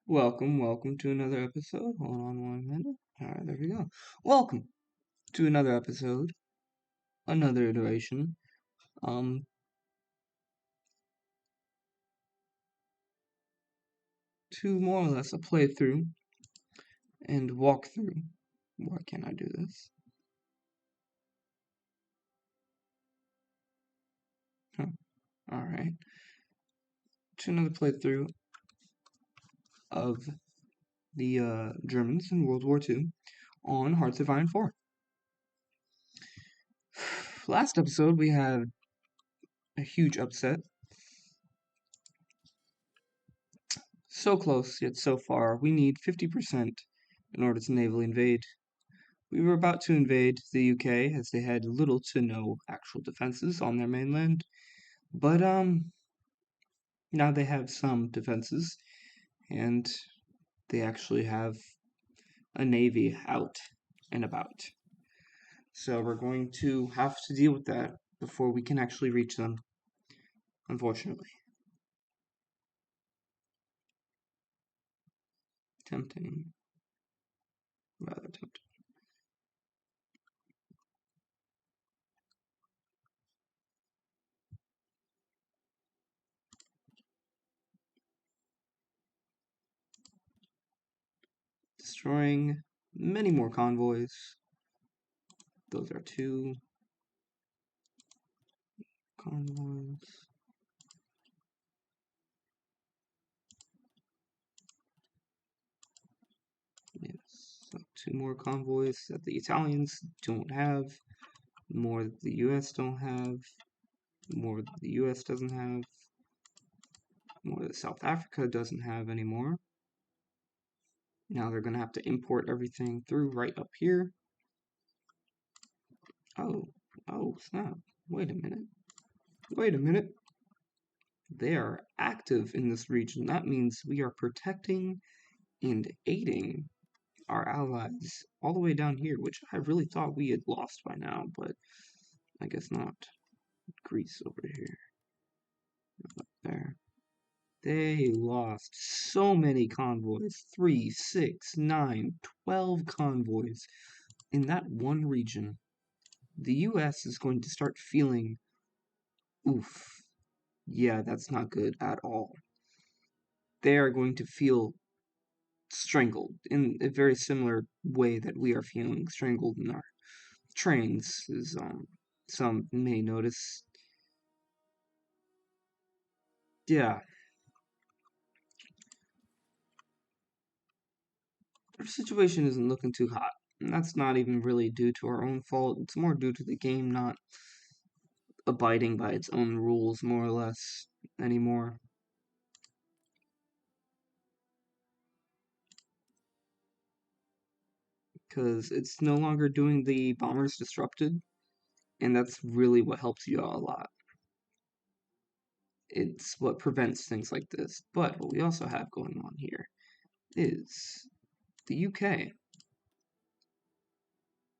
Welcome to another episode. Hold on 1 minute. Alright, there we go. Welcome to another episode, another iteration. Um, to more or less a playthrough and walkthrough. Why can't I do this? Huh. Alright. To another playthrough of the Germans in World War II on Hearts of Iron 4. Last episode, we had a huge upset. So close, yet so far. We need 50% in order to navally invade. We were about to invade the UK as they had little to no actual defenses on their mainland. But now they have some defenses and they actually have a navy out and about. So we're going to have to deal with that before we can actually reach them, unfortunately. Tempting. Rather tempting. Destroying many more convoys. Those are 2 convoys. Yes, so 2 more convoys that the Italians don't have, more that the US don't have, more that the US doesn't have, more that South Africa doesn't have anymore. Now they're going to have to import everything through right up here. Oh, snap. Wait a minute. They are active in this region. That means we are protecting and aiding our allies all the way down here, which I really thought we had lost by now, but I guess not. Greece over here. Up there. They lost so many convoys. 3, 6, 9, 12 convoys in that one region. The US is going to start feeling, oof, yeah, that's not good at all. They are going to feel strangled in a very similar way that we are feeling strangled in our trains, as some may notice. Yeah, our situation isn't looking too hot. And that's not even really due to our own fault. It's more due to the game not abiding by its own rules, more or less, anymore. Because it's no longer doing the bombers disrupted, and that's really what helps you out a lot. It's what prevents things like this. But what we also have going on here is the UK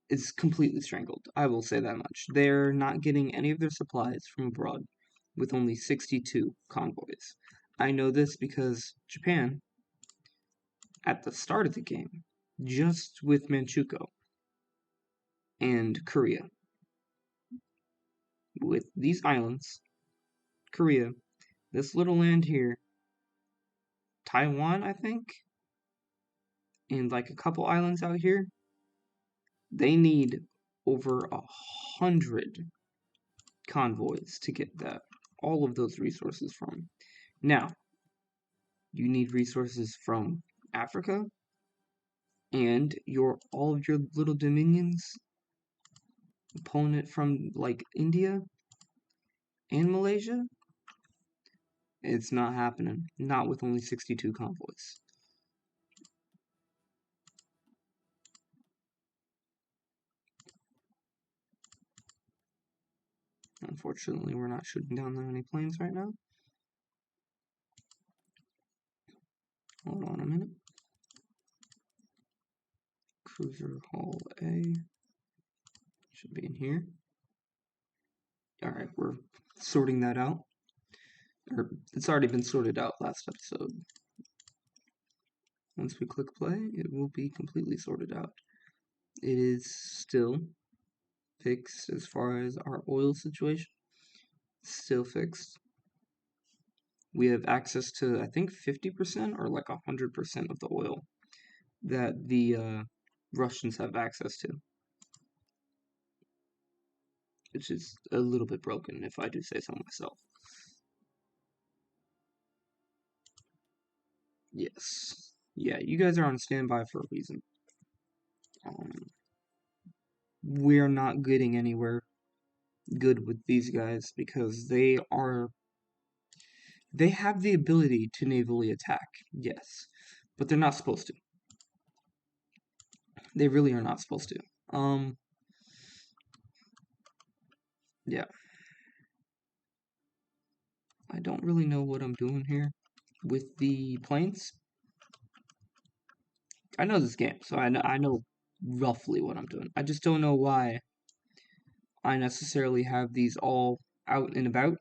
is completely strangled. I will say that much. They're not getting any of their supplies from abroad with only 62 convoys. I know this because Japan, at the start of the game, just with Manchukuo and Korea, with these islands, Korea, this little land here, Taiwan, I think, and like a couple islands out here, they need over 100 convoys to get that all of those resources from. Now, you need resources from Africa and all of your little dominions, opponent from like India and Malaysia. It's not happening. Not with only 62 convoys. Unfortunately, we're not shooting down that many planes right now. Hold on a minute. Cruiser Hull A should be in here. Alright, we're sorting that out. Or it's already been sorted out last episode. Once we click play, it will be completely sorted out. It is still fixed as far as our oil situation. Still fixed. We have access to, I think, 50% or like 100% of the oil that the Russians have access to, which is a little bit broken, if I do say so myself. Yes. Yeah, you guys are on standby for a reason. We're not getting anywhere good with these guys because they have the ability to navally attack, yes, but they're not supposed to. They really are not supposed to. Yeah. I don't really know what I'm doing here with the planes. I know this game, so I know roughly what I'm doing. I just don't know why I necessarily have these all out and about.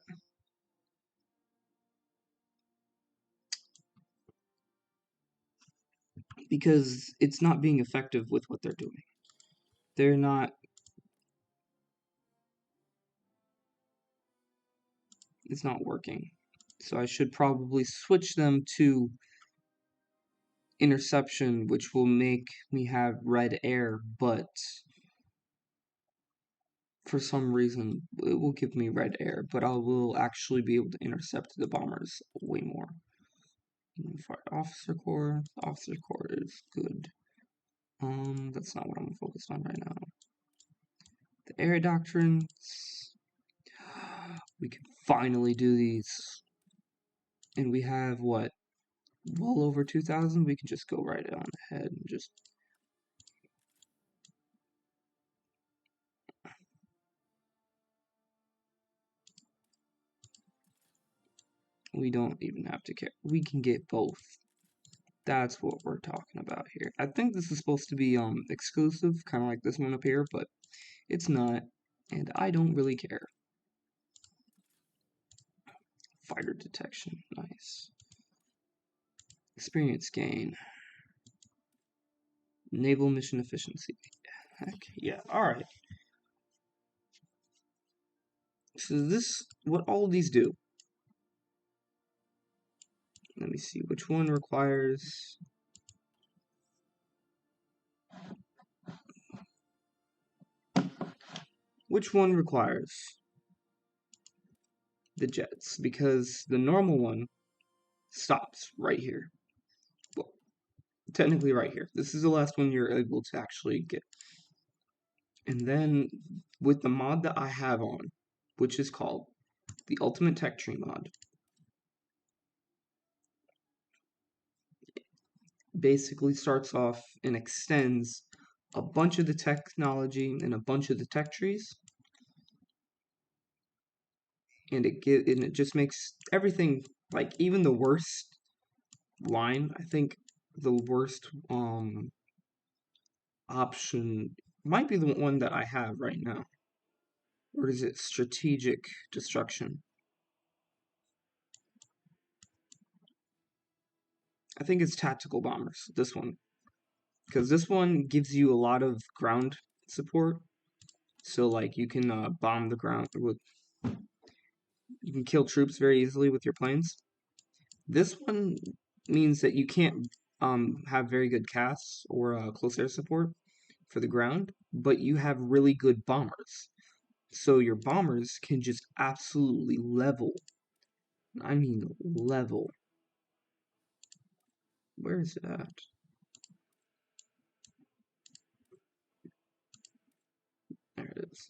Because it's not being effective with what they're doing. They're not. It's not working. So I should probably switch them to interception, which will make me have red air, but for some reason it will give me red air, but I will actually be able to intercept the bombers way more. Officer Corps. Officer Corps is good. That's not what I'm focused on right now. The air doctrines. We can finally do these. And we have what? Well over 2,000. We can just go right on ahead and just. We don't even have to care. We can get both. That's what we're talking about here. I think this is supposed to be exclusive, kind of like this one up here, but it's not, and I don't really care. Fighter detection, nice. Experience gain. Naval mission efficiency. Heck yeah, alright. So this, what all of these do. Let me see, which one requires... Which one requires the jets? Because the normal one stops right here. Well, technically right here. This is the last one you're able to actually get. And then with the mod that I have on, which is called the Ultimate Tech Tree mod, basically starts off and extends a bunch of the technology and a bunch of the tech trees, and it just makes everything, like even the worst line. I think the worst option might be the one that I have right now. Or is it strategic destruction? I think it's tactical bombers, this one. Because this one gives you a lot of ground support. So, like, you can bomb the ground with... You can kill troops very easily with your planes. This one means that you can't have very good CAS or close air support for the ground, but you have really good bombers. So your bombers can just absolutely level. I mean, level. Where is it at? There it is.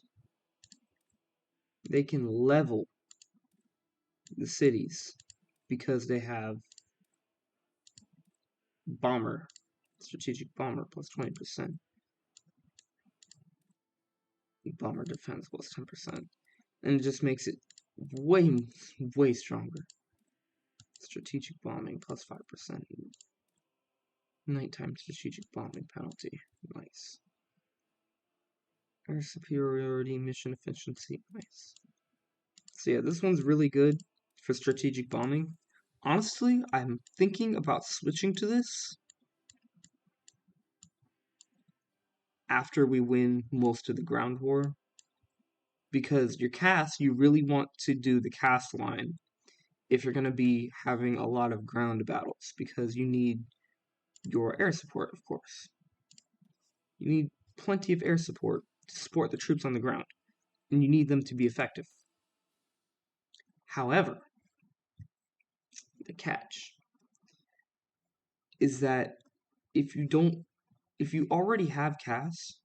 They can level the cities because they have bomber, strategic bomber plus 20%. Bomber defense plus 10%. And it just makes it way stronger. Strategic bombing plus 5%. Nighttime strategic bombing penalty. Nice. Air superiority, mission efficiency. Nice. So yeah, this one's really good for strategic bombing. Honestly, I'm thinking about switching to this after we win most of the ground war. Because your cast, you really want to do the cast line if you're going to be having a lot of ground battles, because you need your air support, of course. You need plenty of air support to support the troops on the ground, and you need them to be effective. However, the catch is that if you already have casts,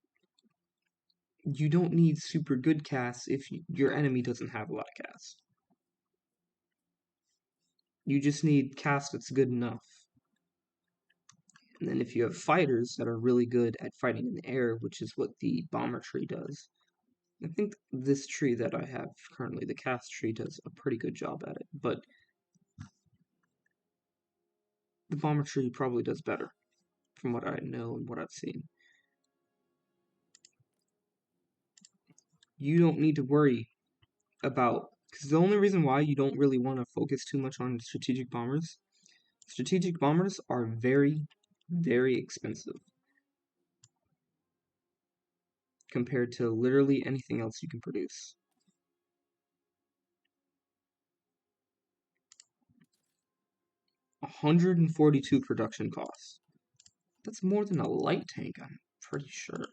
you don't need super good casts if your enemy doesn't have a lot of casts. You just need cast that's good enough. And then if you have fighters that are really good at fighting in the air, which is what the bomber tree does, I think this tree that I have currently, the cast tree, does a pretty good job at it, but the bomber tree probably does better from what I know and what I've seen. You don't need to worry about, because the only reason why you don't really want to focus too much on strategic bombers are very, very expensive compared to literally anything else you can produce. $142 production costs. That's more than a light tank, I'm pretty sure.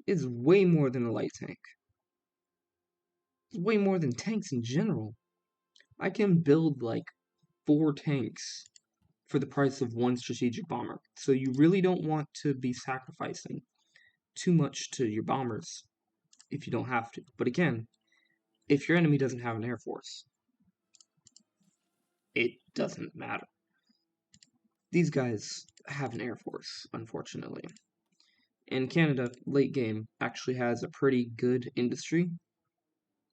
It's way more than a light tank. It's way more than tanks in general. I can build like 4 tanks for the price of 1 strategic bomber. So you really don't want to be sacrificing too much to your bombers if you don't have to. But again, if your enemy doesn't have an air force, it doesn't matter. These guys have an air force, unfortunately. And Canada, late game, actually has a pretty good industry.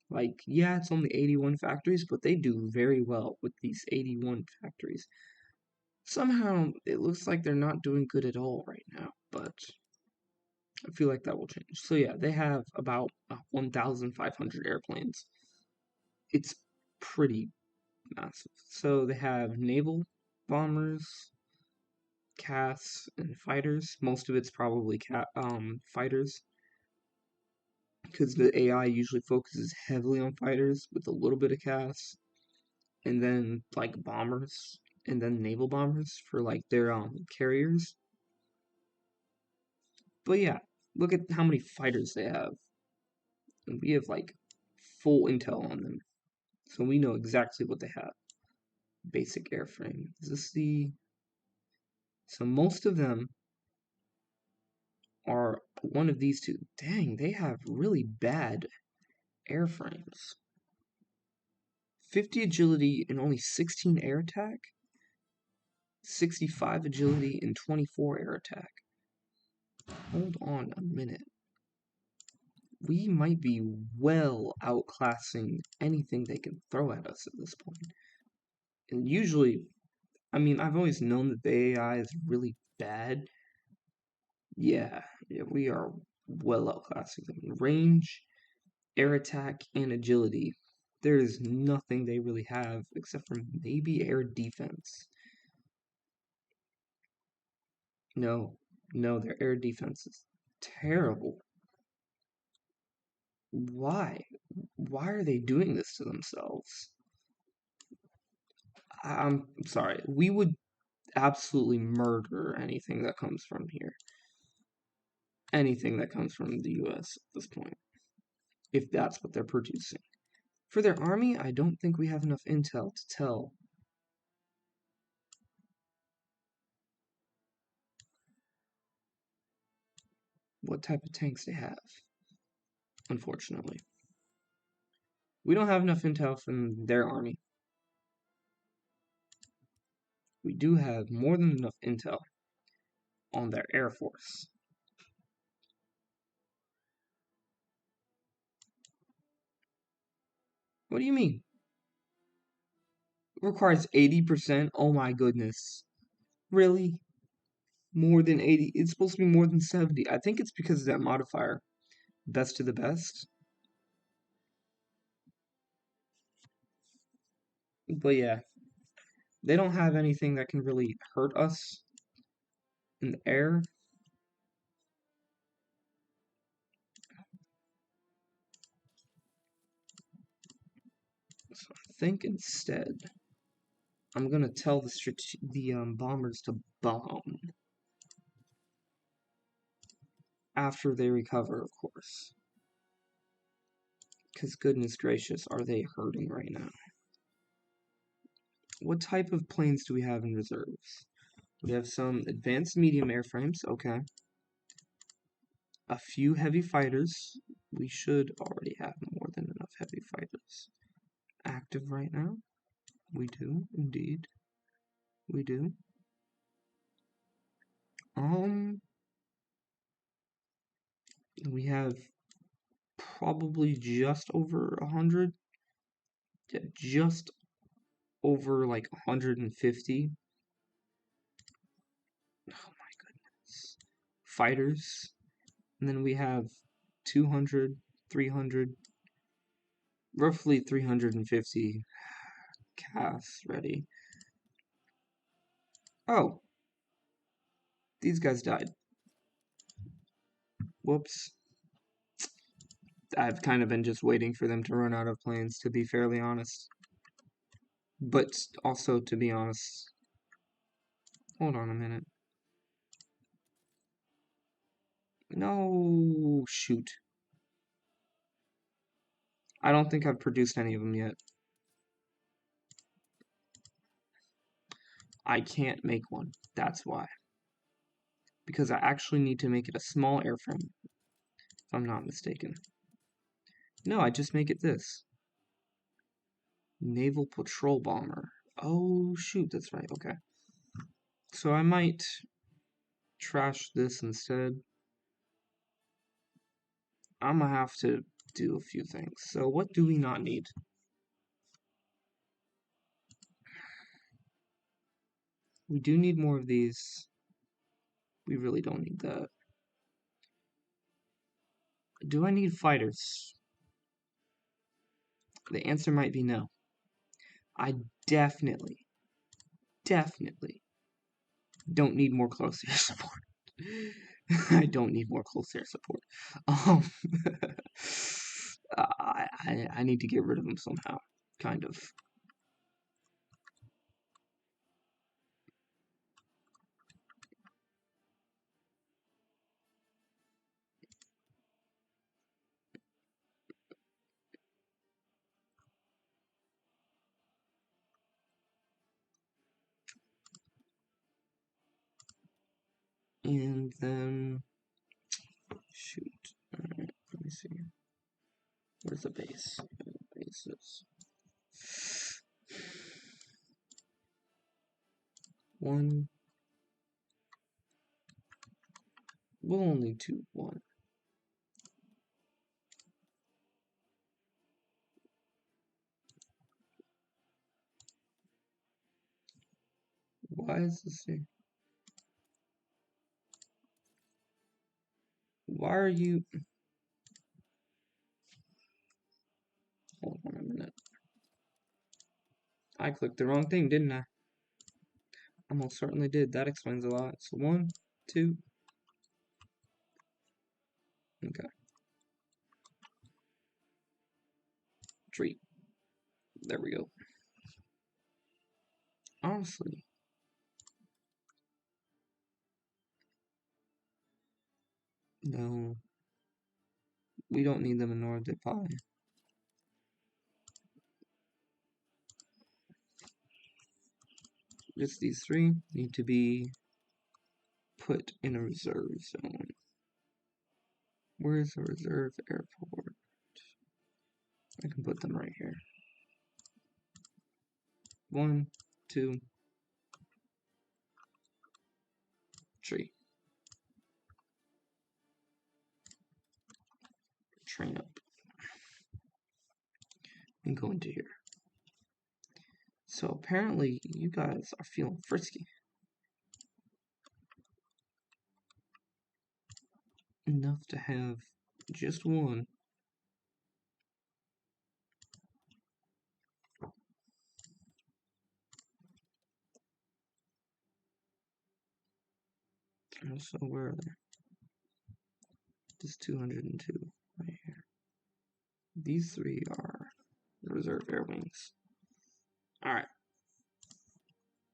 Like, yeah, it's only 81 factories, but they do very well with these 81 factories. Somehow, it looks like they're not doing good at all right now, but I feel like that will change. So yeah, they have about 1,500 airplanes. It's pretty massive. So they have naval bombers, casts, and fighters. Most of it's probably fighters, because the AI usually focuses heavily on fighters with a little bit of casts, and then like bombers, and then naval bombers for like their carriers. But yeah, look at how many fighters they have. And we have like full intel on them. So we know exactly what they have. Basic airframe. Is this the... So most of them are one of these two. Dang, they have really bad airframes. 50 agility and only 16 air attack? 65 agility and 24 air attack. Hold on a minute. We might be well outclassing anything they can throw at us at this point. And usually, I mean, I've always known that the AI is really bad. Yeah, we are well outclassing them. Range, air attack, and agility. There is nothing they really have except for maybe air defense. No, their air defense is terrible. Why? Why are they doing this to themselves? I'm sorry. We would absolutely murder anything that comes from here. Anything that comes from the US at this point, if that's what they're producing. For their army, I don't think we have enough intel to tell what type of tanks they have, unfortunately. We don't have enough intel from their army. We do have more than enough intel on their air force. What do you mean? It requires 80%? Oh my goodness. Really? More than 80? It's supposed to be more than 70. I think it's because of that modifier. Best to the best. But yeah, they don't have anything that can really hurt us. in the air. So I think instead I'm gonna tell the bombers to bomb after they recover, of course. Because goodness gracious, are they hurting right now? What type of planes do we have in reserves? We have some advanced medium airframes, okay. A few heavy fighters. We should already have more than enough heavy fighters active right now. We do, indeed. We do. We have probably just over 100. Yeah, just over like 150. Oh my goodness. Fighters. And then we have 200, 300, roughly 350 casts ready. Oh, these guys died. Whoops. I've kind of been just waiting for them to run out of planes, to be fairly honest. But also, to be honest, hold on a minute. No, shoot. I don't think I've produced any of them yet. I can't make one. That's why. Because I actually need to make it a small airframe, if I'm not mistaken. No, I just make it this. Naval Patrol Bomber. Oh, shoot, that's right, okay. So I might trash this instead. I'm gonna have to do a few things. So what do we not need? We do need more of these. We really don't need that. Do I need fighters? The answer might be no. I definitely don't need more close air support. I don't need more close air support. I need to get rid of them somehow, kind of. And then, shoot. Alright, let me see. Where's the base? Bases. One. We'll only do one. Why is this here? Why are you... Hold on a minute. I clicked the wrong thing, didn't I? I most certainly did. That explains a lot. So 1, 2. Okay. 3. There we go. Honestly. No. We don't need them in order to buy. Just these 3 need to be put in a reserve zone. Where's the reserve airport? I can put them right here. 1, 2, 3. Train up. And go into here. So apparently you guys are feeling frisky. Enough to have just one. So where are they? Just 202 right here. These three are reserve air wings. Alright.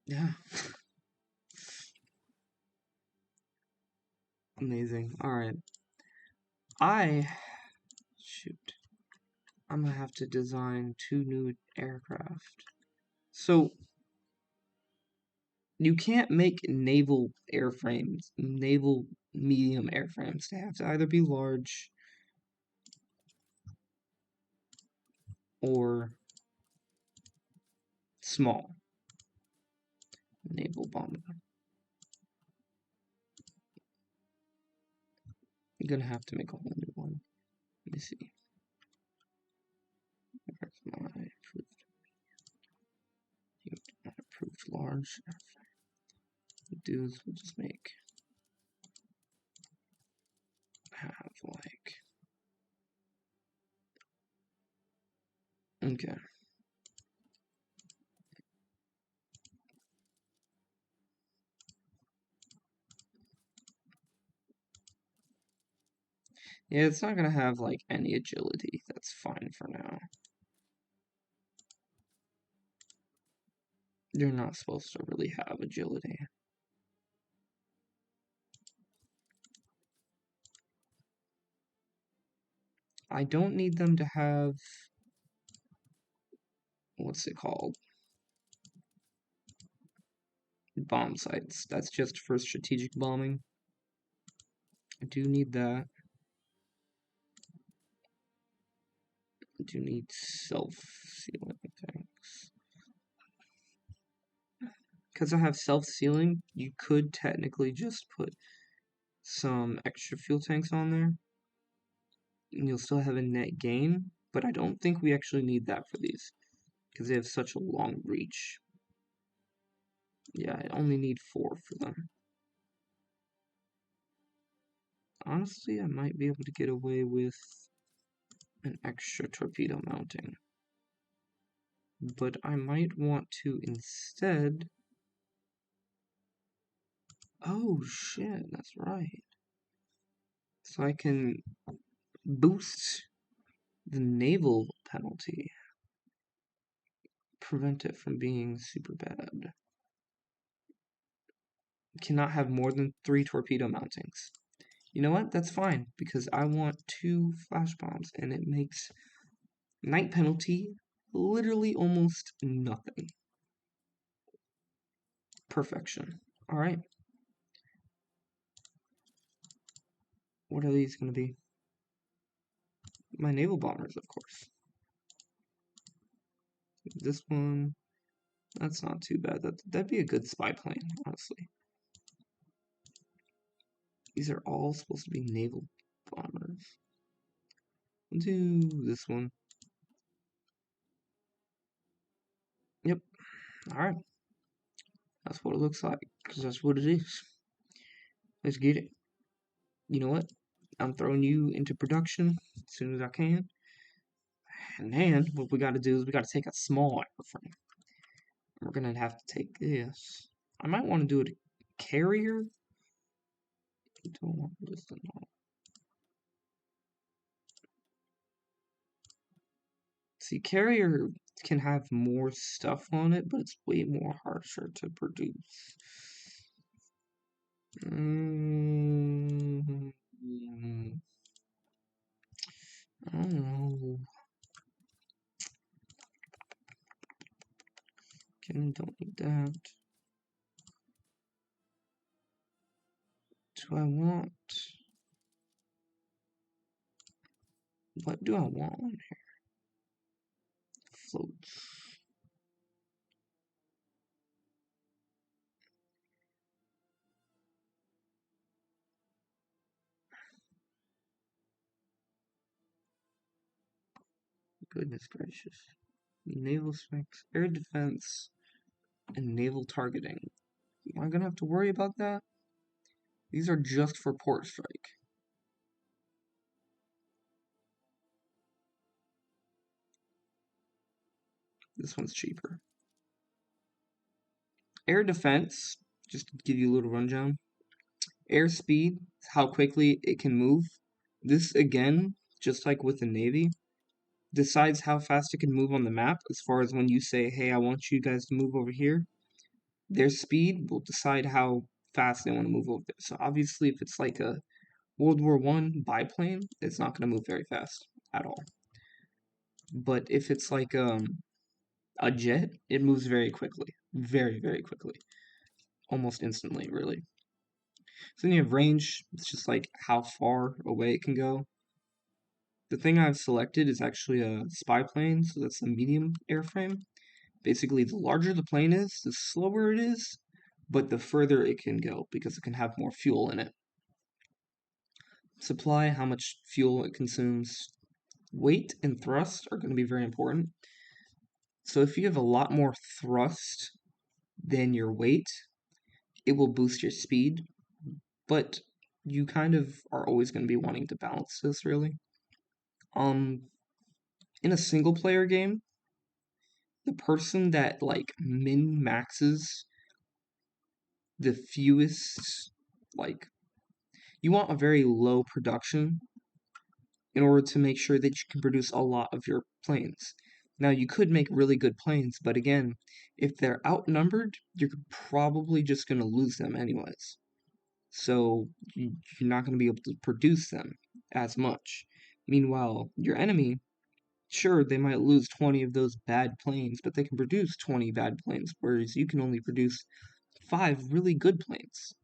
Yeah. Amazing. Alright. Shoot. I'm gonna have to design 2 new aircraft. So, you can't make naval airframes, naval medium airframes. They have to either be large or small. Naval bomber. I'm gonna have to make a whole new one. Let me see. Where's my approved large? Dudes, we'll just have like. Okay. Yeah, it's not gonna have like any agility. That's fine for now. You're not supposed to really have agility. I don't need them to have, what's it called? Bomb sights. That's just for strategic bombing. I do need that. I do need self-sealing things. Because I have self-sealing, you could technically just put some extra fuel tanks on there, and you'll still have a net gain, but I don't think we actually need that for these, because they have such a long reach. Yeah, I only need 4 for them. Honestly, I might be able to get away with an extra torpedo mounting. But I might want to instead... Oh shit, that's right. So I can boost the naval penalty. Prevent it from being super bad. Cannot have more than 3 torpedo mountings. You know what? That's fine, because I want 2 flash bombs, and it makes night penalty literally almost nothing. Perfection. Alright. What are these going to be? My naval bombers, of course. This one, that's not too bad. That'd be a good spy plane, honestly. These are all supposed to be naval bombers. We'll do this one. Yep. Alright. That's what it looks like, because that's what it is. Let's get it. You know what? I'm throwing you into production as soon as I can. And then, what we gotta do is we gotta take a small airframe. We're gonna have to take this. I might want to do a carrier. I don't want this to know. See, carrier can have more stuff on it, but it's way more harsher to produce. I don't know. Okay, don't need that. Do I want... What do I want on here? Floats. Goodness gracious. Naval specs, air defense, and naval targeting. Am I gonna have to worry about that? These are just for port strike. This one's cheaper. Air defense, just to give you a little rundown. Airspeed, how quickly it can move. This, again, just like with the Navy, decides how fast it can move on the map as far as when you say, hey, I want you guys to move over here. Their speed will decide how fast they want to move over there. So obviously, if it's like a World War I biplane, it's not going to move very fast at all. But if it's like a jet, it moves very quickly. Very, very quickly. Almost instantly, really. So then you have range. It's just like how far away it can go. The thing I've selected is actually a spy plane, so that's a medium airframe. Basically, the larger the plane is, the slower it is, but the further it can go because it can have more fuel in it. Supply, how much fuel it consumes. Weight and thrust are going to be very important. So if you have a lot more thrust than your weight, it will boost your speed, but you kind of are always going to be wanting to balance this, really. In a single player game, the person that like min maxes the fewest, like, you want a very low production in order to make sure that you can produce a lot of your planes. Now, you could make really good planes, but again, if they're outnumbered, you're probably just going to lose them anyways. So you're not going to be able to produce them as much. Meanwhile, your enemy, sure, they might lose 20 of those bad planes, but they can produce 20 bad planes, whereas you can only produce 5 really good planes.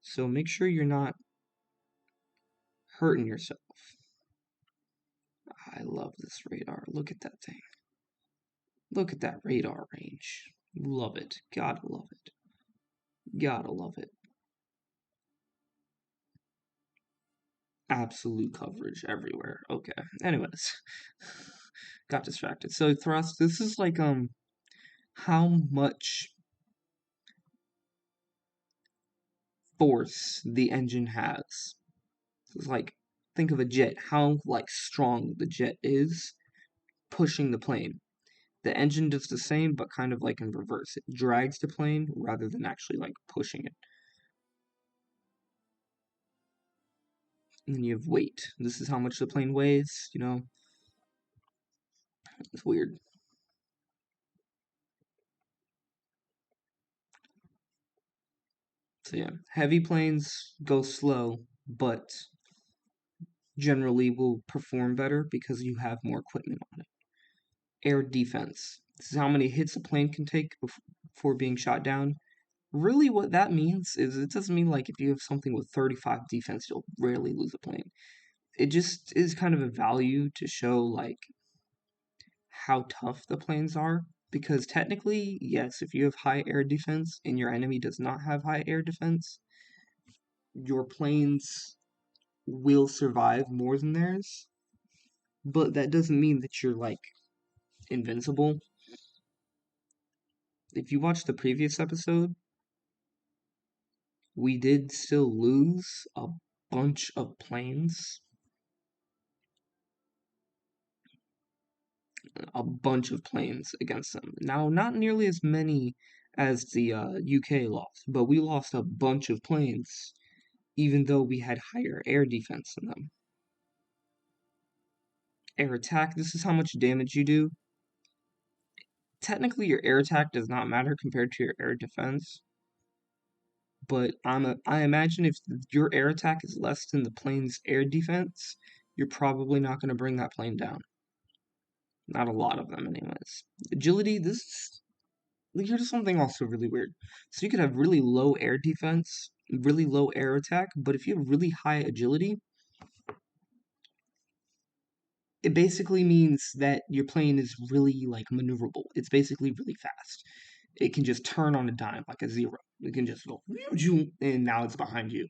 So make sure you're not hurting yourself. I love this radar. Look at that thing. Look at that radar range. Love it. Gotta love it. Gotta love it. Absolute coverage everywhere. Okay. Anyways. Got distracted. So thrust, this is like how much force the engine has. It's like, think of a jet, how like strong the jet is pushing the plane. The engine does the same, but kind of like in reverse. It drags the plane rather than actually like pushing it. And then you have weight. This is how much the plane weighs, you know. It's weird. So yeah, heavy planes go slow, but generally will perform better because you have more equipment on it. Air defense. This is how many hits a plane can take before being shot down. Really, what that means is it doesn't mean like if you have something with 35 defense, you'll rarely lose a plane. It just is kind of a value to show like how tough the planes are. Because technically, yes, if you have high air defense and your enemy does not have high air defense, your planes will survive more than theirs. But that doesn't mean that you're like invincible. If you watch the previous episode, we did still lose a bunch of planes. A bunch of planes against them. Now, not nearly as many as the UK lost, but we lost a bunch of planes, even though we had higher air defense than them. Air attack, this is how much damage you do. Technically, your air attack does not matter compared to your air defense, but I imagine if your air attack is less than the plane's air defense, you're probably not going to bring that plane down. Not a lot of them, anyways. Agility, here's something also really weird. So you could have really low air defense, really low air attack, but if you have really high agility, it basically means that your plane is really like maneuverable. It's basically really fast. It can just turn on a dime like a zero. It can just go and now it's behind you.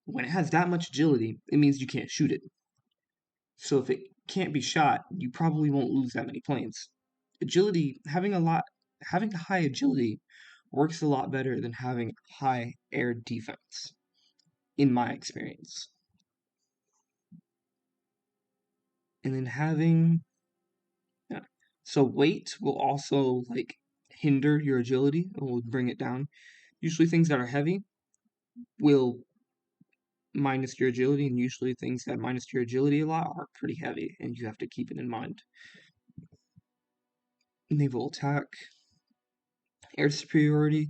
When it has that much agility, it means you can't shoot it. So if it can't be shot, you probably won't lose that many planes. Agility, having high agility works a lot better than having high air defense, in my experience. And then yeah. So weight will also like hinder your agility. It will bring it down. Usually things that are heavy will minus your agility, and usually things that minus your agility a lot are pretty heavy, and you have to keep it in mind. Naval attack, air superiority.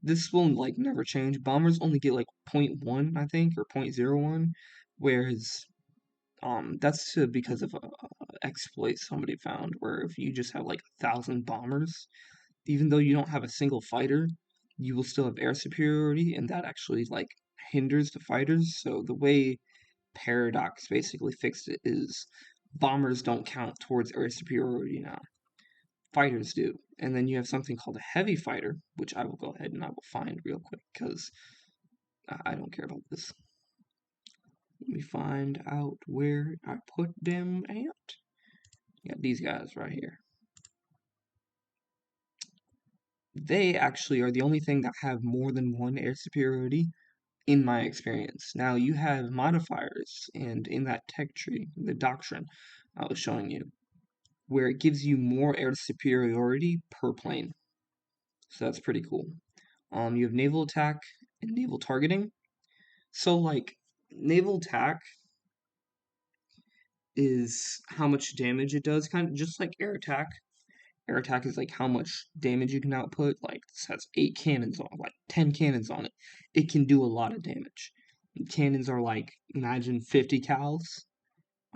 This will like never change. Bombers only get like 0.1, I think, or 0.01, whereas that's because of a exploit somebody found where if you just have like 1,000 bombers, even though you don't have a single fighter, you will still have air superiority, and that actually like hinders the fighters. So the way Paradox basically fixed it is bombers don't count towards air superiority now. Fighters do. And then you have something called a heavy fighter, which I will go ahead and I will find real quick because I don't care about this. Let me find out where I put them at. Got these guys right here. They actually are the only thing that have more than one air superiority in my experience. Now you have modifiers, and in that tech tree, the doctrine I was showing you, where it gives you more air superiority per plane. So that's pretty cool. You have naval attack and naval targeting. So like naval attack is how much damage it does, kind of just like air attack. Air attack is like how much damage you can output. Like this has 8 cannons on, like 10 cannons on it. It can do a lot of damage. Cannons are like imagine 50 cals,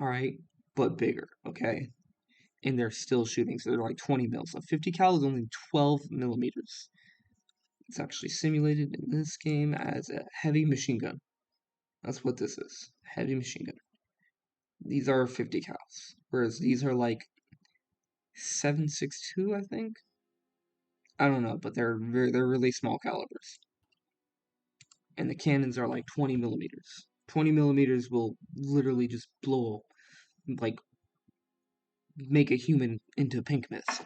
all right, but bigger, okay, and they're still shooting, so they're like 20 mils. So 50 cal is only 12 millimeters. It's actually simulated in this game as a heavy machine gun. That's what this is, heavy machine gun. These are 50 cals, whereas these are like 7.62, I think. I don't know, but they're really small calibers. And the cannons are like 20 millimeters. 20 millimeters will literally just blow, like, make a human into pink mist.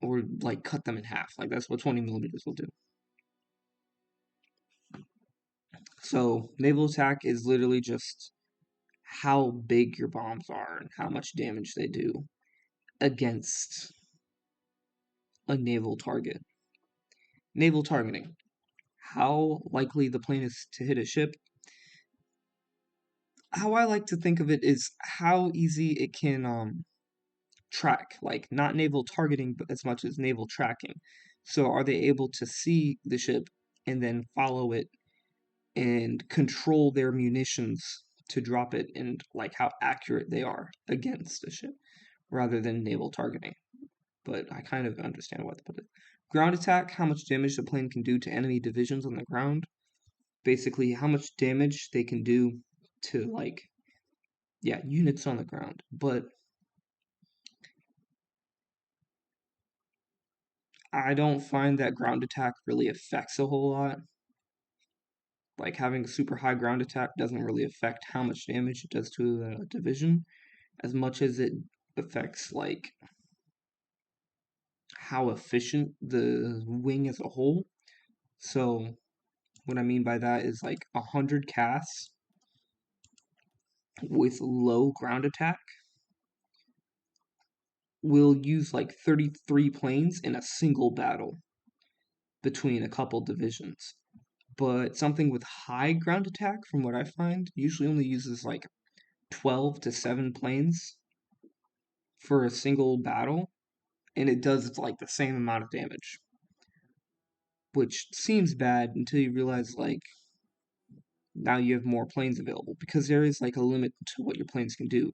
Or, like, cut them in half. Like, that's what 20 millimeters will do. So, naval attack is literally just how big your bombs are and how much damage they do against a naval target. Naval targeting. How likely the plane is to hit a ship. How I like to think of it is how easy it can track, like not naval targeting, but as much as naval tracking. So are they able to see the ship and then follow it and control their munitions to drop it, and like how accurate they are against a ship rather than naval targeting. But I kind of understand why they put it. Ground attack, how much damage the plane can do to enemy divisions on the ground. Basically, how much damage they can do to, like, yeah, units on the ground. But I don't find that ground attack really affects a whole lot. Like, having a super high ground attack doesn't really affect how much damage it does to a division as much as it affects, like, how efficient the wing as a whole. So, what I mean by that is like 100 casts with low ground attack will use like 33 planes in a single battle between a couple divisions. But something with high ground attack, from what I find, usually only uses like 12 to 7 planes for a single battle, and it does like the same amount of damage. Which seems bad until you realize, like, now you have more planes available, because there is like a limit to what your planes can do.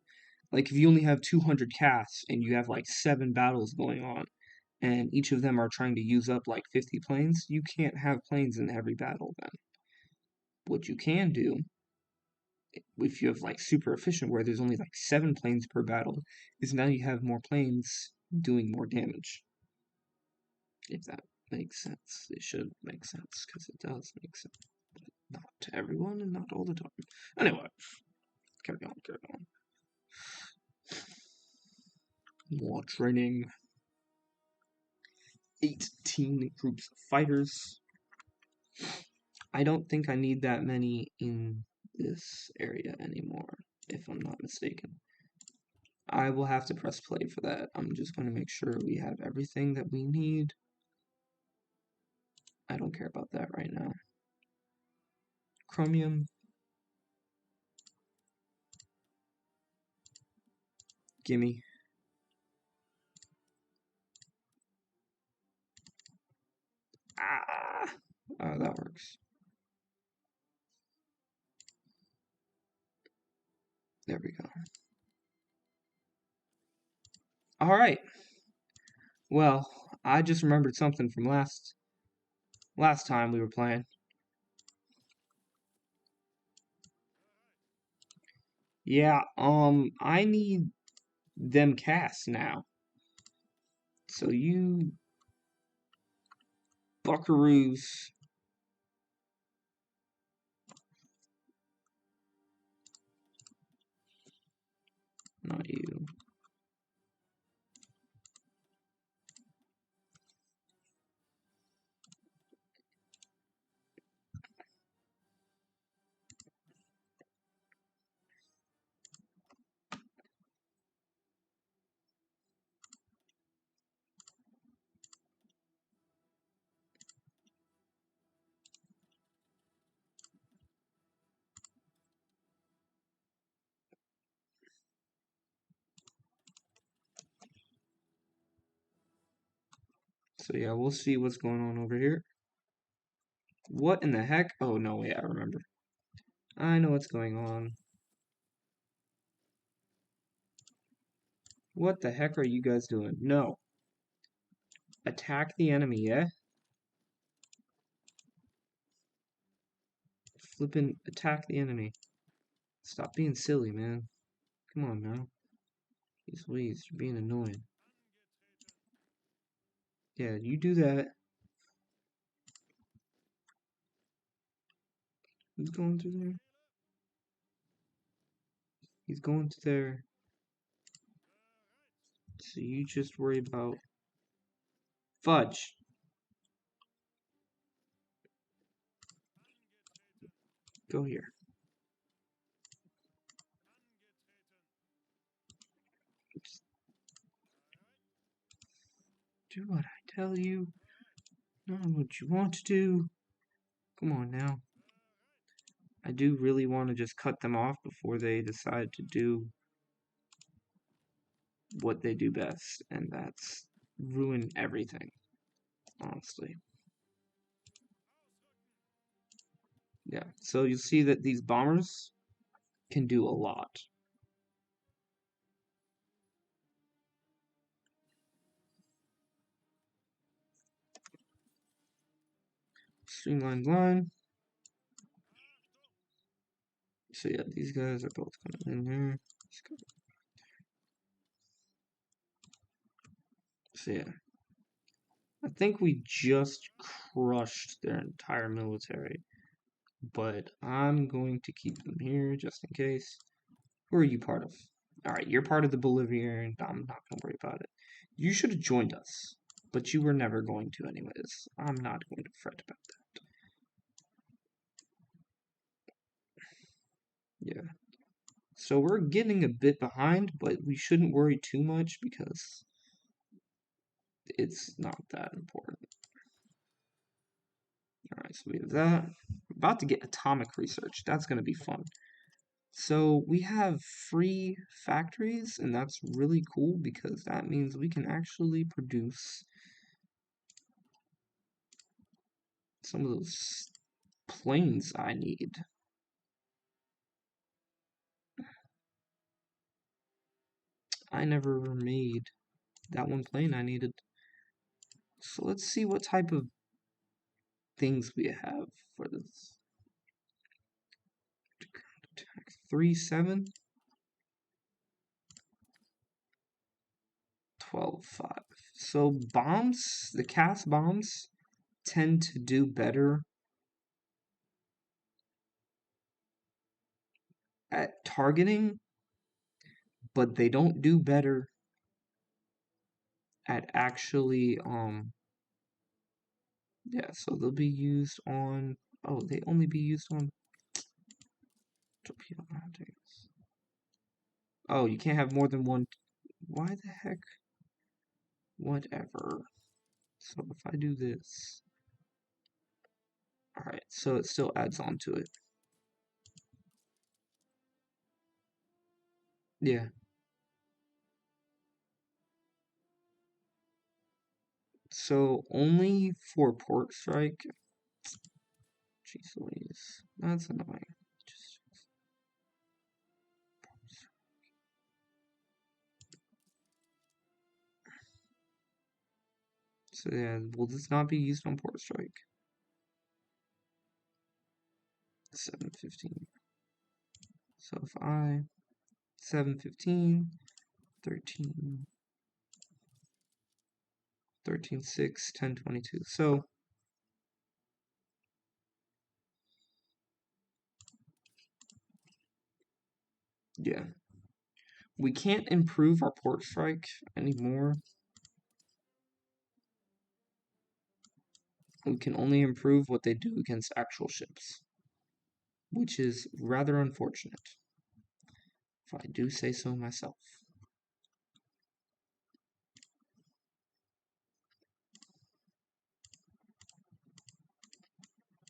Like if you only have 200 casts and you have like 7 battles going on, and each of them are trying to use up like 50 planes, you can't have planes in every battle then. What you can do, if you have like super efficient where there's only like 7 planes per battle, is now you have more planes doing more damage. If that makes sense. It should make sense, because it does make sense. But not to everyone and not all the time. Anyway, carry on. More training. 18 groups of fighters. I don't think I need that many in this area anymore, if I'm not mistaken. I will have to press play for that. I'm just going to make sure we have everything that we need. I don't care about that right now. Chromium, Gimme. Ah! Oh, that works. There we go. Alright. Well, I just remembered something from last time we were playing. Yeah, I need them casts now. So you buckaroos. Not you. So yeah, we'll see what's going on over here. What in the heck? Oh no, wait, I remember. I know what's going on. What the heck are you guys doing? No. Attack the enemy, yeah? Flippin' attack the enemy. Stop being silly, man. Come on now. These ways, you're being annoying. Yeah, you do that. He's going through there. He's going to there. So you just worry about fudge. Go here. Just do what I tell you, not what you want to do. Come on now. I do really want to just cut them off before they decide to do what they do best, and that's ruin everything, honestly. Yeah, so you see that these bombers can do a lot. Streamlined line. So yeah, these guys are both coming in here. So yeah, I think we just crushed their entire military, but I'm going to keep them here just in case. Who are you part of? Alright, you're part of the Bolivian. I'm not going to worry about it. You should have joined us, but you were never going to anyways. I'm not going to fret about that. Yeah. So we're getting a bit behind, but we shouldn't worry too much because it's not that important. Alright, so we have that. We're about to get atomic research. That's going to be fun. So we have free factories, and that's really cool because that means we can actually produce some of those planes I need. I never made that one plane I needed. So let's see what type of things we have for this. Attack 3-7. 12-5. So bombs, the cast bombs tend to do better at targeting, but they don't do better at actually yeah, so they'll be used on they only be used on torpedo mountains. Oh, you can't have more than one. Why the heck? Whatever. So if I do this, alright, so it still adds on to it. Yeah. So only for port strike. Jeez Louise, that's annoying. Just, so yeah, will this not be used on port strike? 715. So if I 715, 13, 13, 6, 10, 22. So yeah, we can't improve our port strike anymore. We can only improve what they do against actual ships, which is rather unfortunate, if I do say so myself.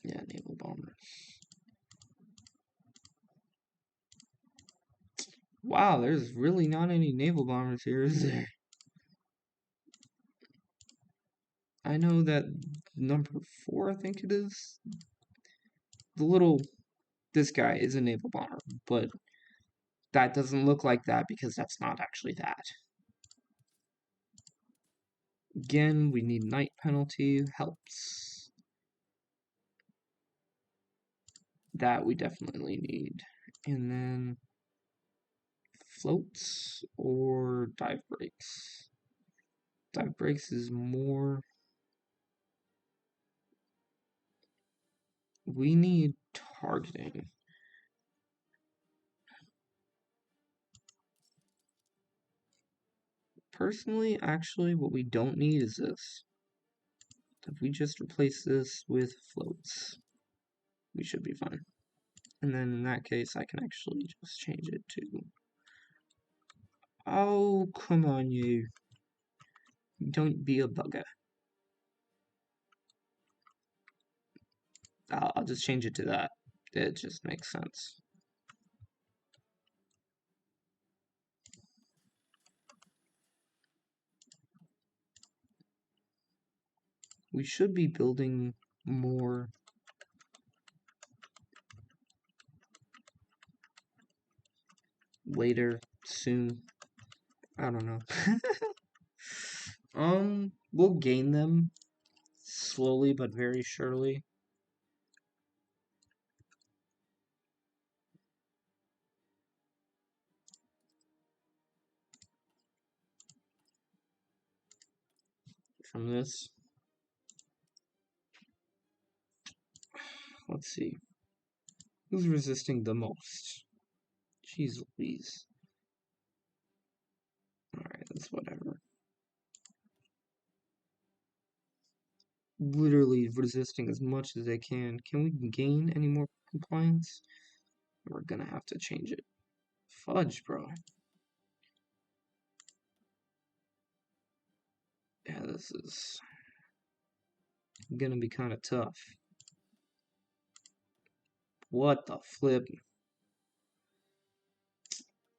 Yeah, naval bombers. Wow, there's really not any naval bombers here, is there? I know that number 4, I think it is. This guy is a naval bomber, but that doesn't look like that because that's not actually that. Again, we need night penalty, helps. That we definitely need. And then floats or dive brakes. Dive brakes is more. We need targeting. Personally, actually, what we don't need is this. If we just replace this with floats, we should be fine. And then in that case, I can actually just change it to... Oh, come on, you. Don't be a bugger. I'll just change it to that. It just makes sense. We should be building more later, soon. I don't know. We'll gain them slowly but very surely. From this. Let's see. Who's resisting the most? Jeez Louise. Alright, that's whatever. Literally resisting as much as they can. Can we gain any more compliance? We're gonna have to change it. Fudge, bro. Yeah, this is gonna be kind of tough. What the flip?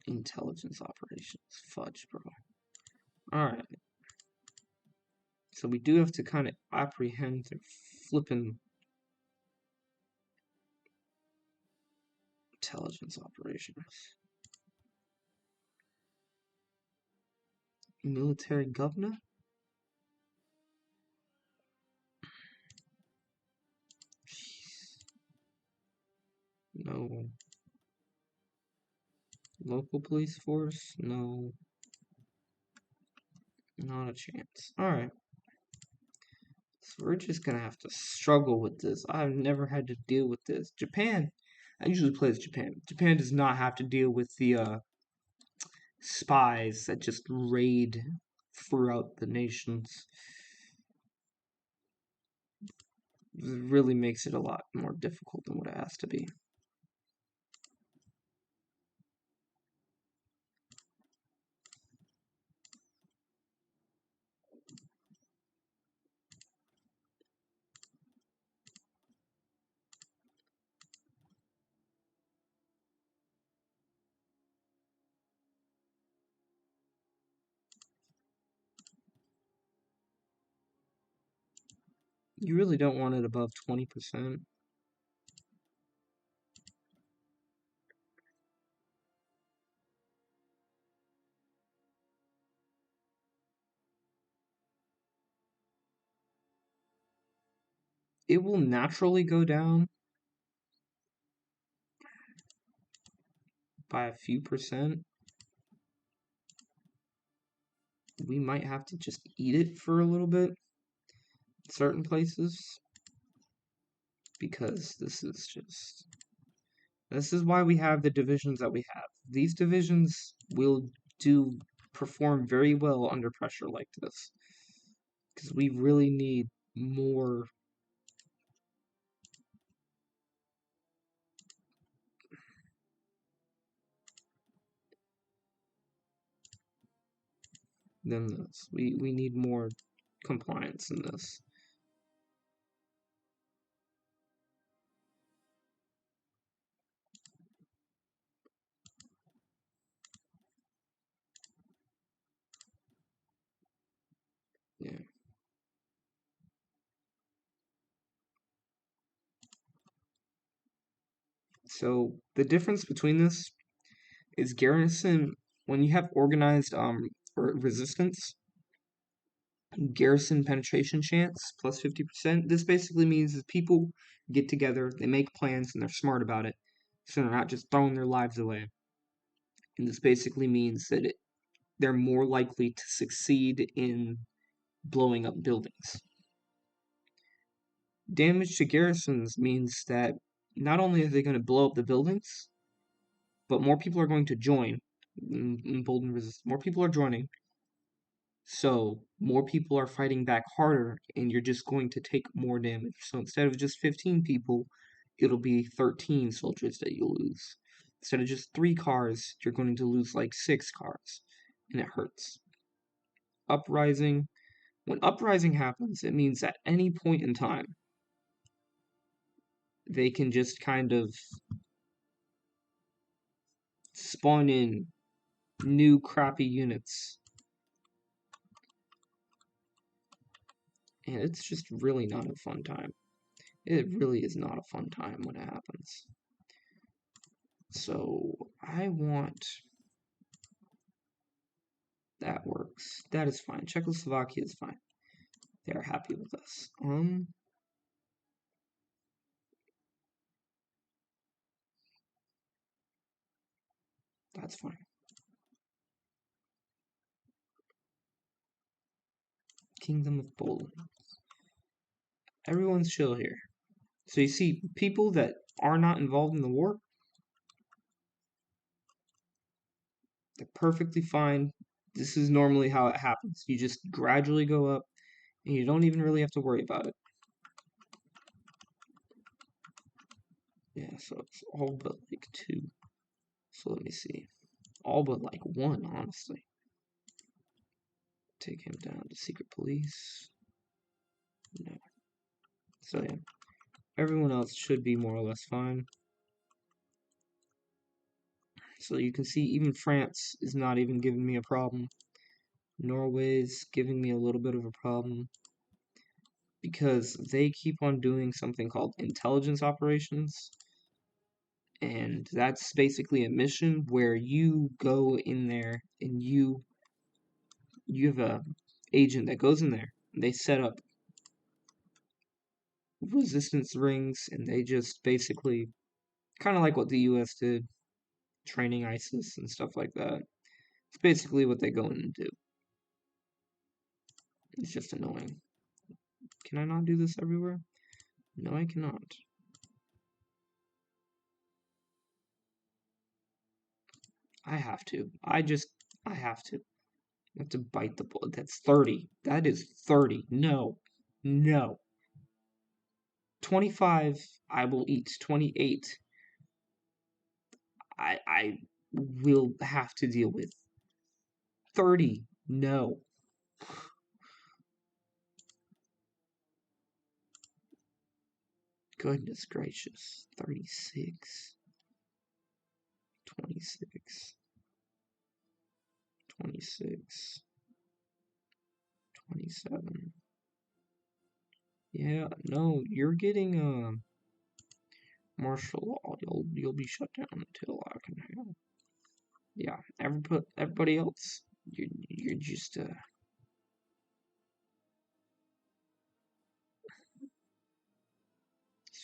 Intelligence operations. Fudge, bro. Alright. So we do have to kind of apprehend their flipping intelligence operations. Military governor? Jeez. No. Local police force? No. Not a chance. Alright. So we're just gonna have to struggle with this. I've never had to deal with this. Japan. I usually play as Japan. Japan does not have to deal with the spies that just raid throughout the nations. It really makes it a lot more difficult than what it has to be. You really don't want it above 20%. It will naturally go down by a few percent. We might have to just eat it for a little bit in certain places, because this is why we have the divisions that we have. These divisions will perform very well under pressure like this, because we really need more than this. We need more compliance in this. Yeah. So the difference between this is garrison, when you have organized resistance, garrison penetration chance plus 50%. This basically means that people get together, they make plans, and they're smart about it, so they're not just throwing their lives away. And this basically means that they're more likely to succeed in blowing up buildings. Damage to garrisons means that not only are they going to blow up the buildings, but more people are going to join. Emboldened resistance. More people are joining, so more people are fighting back harder, and you're just going to take more damage. So instead of just 15 people, it'll be 13 soldiers that you lose. Instead of just 3 cars, you're going to lose like 6 cars, and it hurts. Uprising. When uprising happens, it means at any point in time, they can just kind of spawn in new crappy units. And it's just really not a fun time. It really is not a fun time when it happens. So I want... That works. That is fine. Czechoslovakia is fine. They are happy with us. That's fine. Kingdom of Poland. Everyone's chill here. So you see, people that are not involved in the war, they're perfectly fine. This is normally how it happens. You just gradually go up, and you don't even really have to worry about it. Yeah, so it's all but like 2. So let me see. All but like 1, honestly. Take him down to secret police. No. So yeah, everyone else should be more or less fine. So you can see even France is not even giving me a problem. Norway's giving me a little bit of a problem, because they keep on doing something called intelligence operations, and that's basically a mission where you go in there and you have a agent that goes in there, and they set up resistance rings, and they just basically, kind of like what the US did, training ISIS and stuff like that. It's basically what they go in and do. It's just annoying. Can I not do this everywhere? No, I cannot. I have to. I have to. I have to bite the bullet. That's 30. That is 30. No. No. 25, I will eat. 28, I will have to deal with. 30, no. Goodness gracious. 36, 26, 26, 27, Yeah, no, you're getting martial law. You'll be shut down until I can handle. Yeah, everybody else, you're just to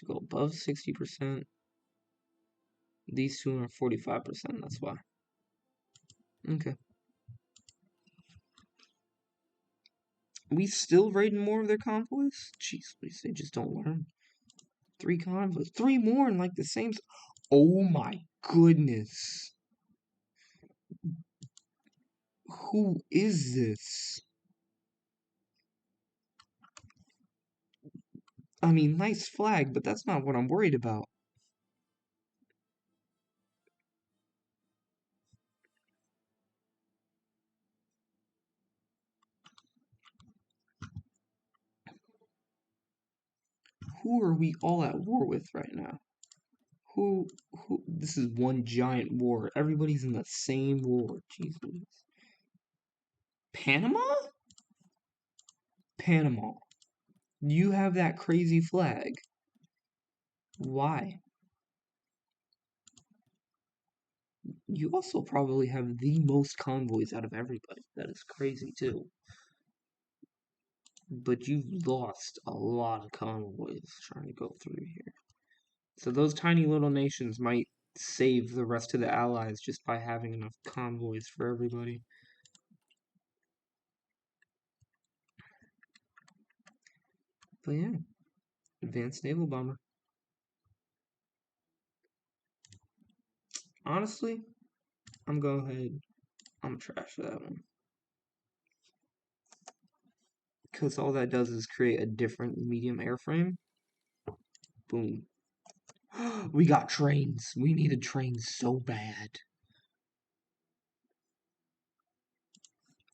go above 60%. These two are 45%. That's why. Okay. We still raiding more of their convoys? Jeez, please, they just don't learn. 3 convoys. 3 more in like the same. Oh my goodness. Who is this? I mean, nice flag, but that's not what I'm worried about. Who are we all at war with right now? Who, this is one giant war. Everybody's in the same war. Jeez Louise. Panama? Panama. You have that crazy flag. Why? You also probably have the most convoys out of everybody. That is crazy too. But you've lost a lot of convoys trying to go through here. So those tiny little nations might save the rest of the allies just by having enough convoys for everybody. But yeah, advanced naval bomber. Honestly, I'm going ahead. I'm trash that one. Because all that does is create a different medium airframe. Boom. We got trains. We needed trains so bad.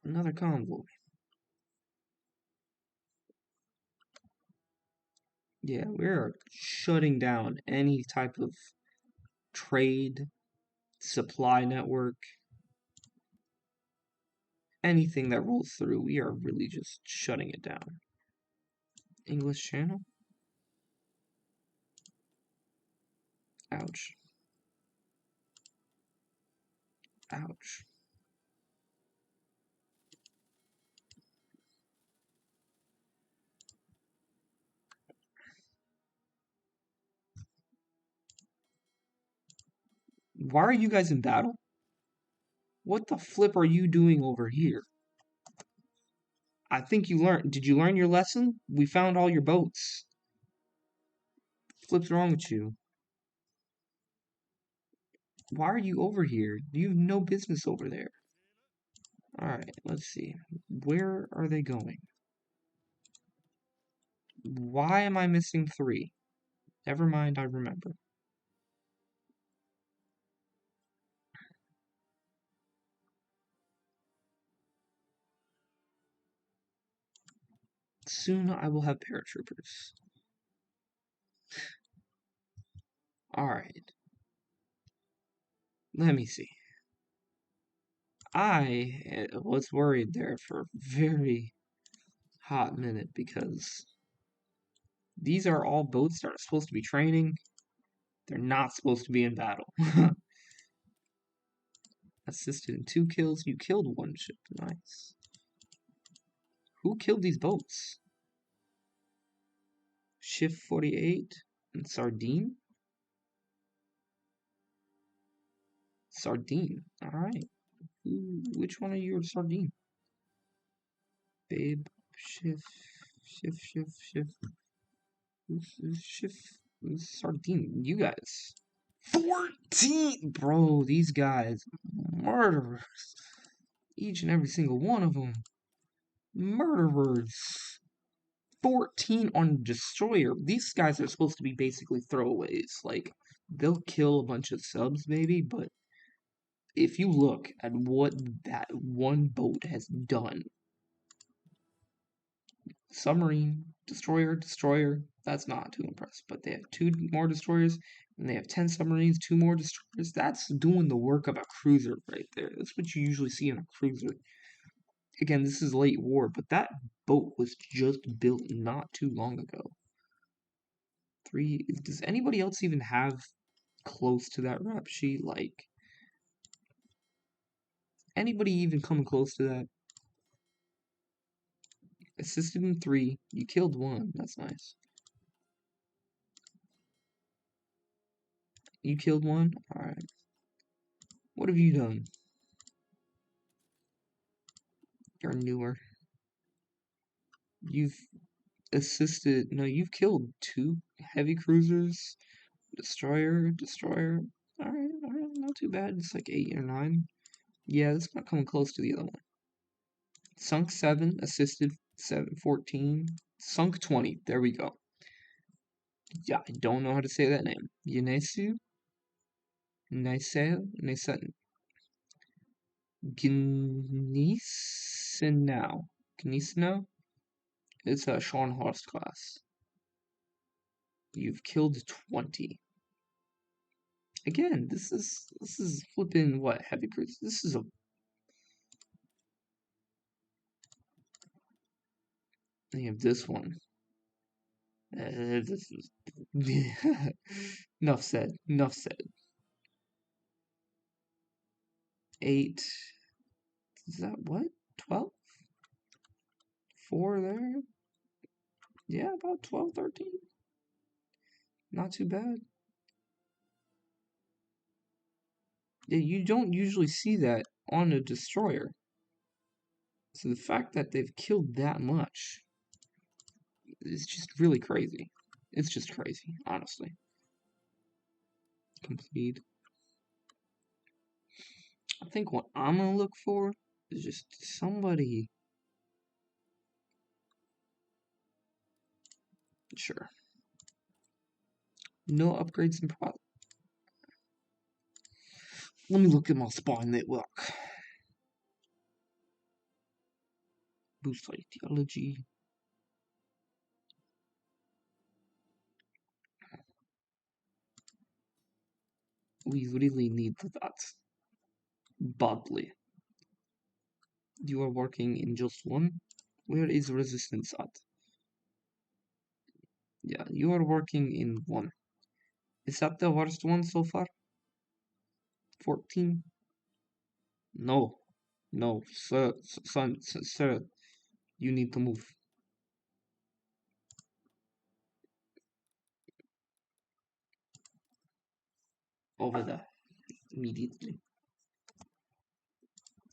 Another convoy. Yeah, we're shutting down any type of trade, supply network, anything that rolls through. We are really just shutting it down. English Channel? Ouch. Ouch. Why are you guys in battle? What the flip are you doing over here? I think you learned. Did you learn your lesson? We found all your boats. Flip's wrong with you? Why are you over here? You have no business over there. Alright, let's see. Where are they going? Why am I missing 3? Never mind, I remember. Soon I will have paratroopers. Alright. Let me see. I was worried there for a very hot minute because these are all boats that are supposed to be training. They're not supposed to be in battle. Assisted in 2 kills. You killed 1 ship. Nice. Who killed these boats? Shift 48 and Sardine? Sardine. Alright. Which one are you, Sardine? Babe. Shift. Sardine. You guys. 14! Bro, these guys. Murderers. Each and every single one of them. Murderers. 14 on Destroyer. These guys are supposed to be basically throwaways. Like, they'll kill a bunch of subs, maybe, but if you look at what that one boat has done, submarine, destroyer, that's not too impressive. But they have 2 more destroyers, and they have 10 submarines, 2 more destroyers. That's doing the work of a cruiser right there. That's what you usually see in a cruiser. Again, this is late war, but that boat was just built not too long ago. 3. Does anybody else even have close to that rap sheet? Like, anybody even coming close to that? Assisted in 3. You killed 1. That's nice. You killed 1? Alright. What have you done? You're newer. You've assisted. No, you've killed 2 heavy cruisers. Destroyer. Alright, not too bad. It's like 8 or 9. Yeah, it's not coming close to the other one. Sunk 7, assisted 14. Sunk 20. There we go. Yeah, I don't know how to say that name. Yenesu? Niseo? Nisen. Gnisenau. Gnisenau? It's a Sean Horst class. You've killed 20. Again, this is flipping what? Heavy cruise? This is a... I have this one. This is... Enough said. 8. Is that what? 12? 4 there? Yeah, about 12, 13. Not too bad. Yeah, you don't usually see that on a destroyer. So the fact that they've killed that much is just really crazy. It's just crazy, honestly. Complete. I think what I'm gonna look for is just somebody. Sure. No upgrades in product. Let me look at my spawn network. Boost ideology. We really need that badly. You are working in just 1. Where is resistance at? Yeah, you are working in 1. Is that the worst one so far? 14? No. No, sir, son, sir, you need to move. Over there. Immediately.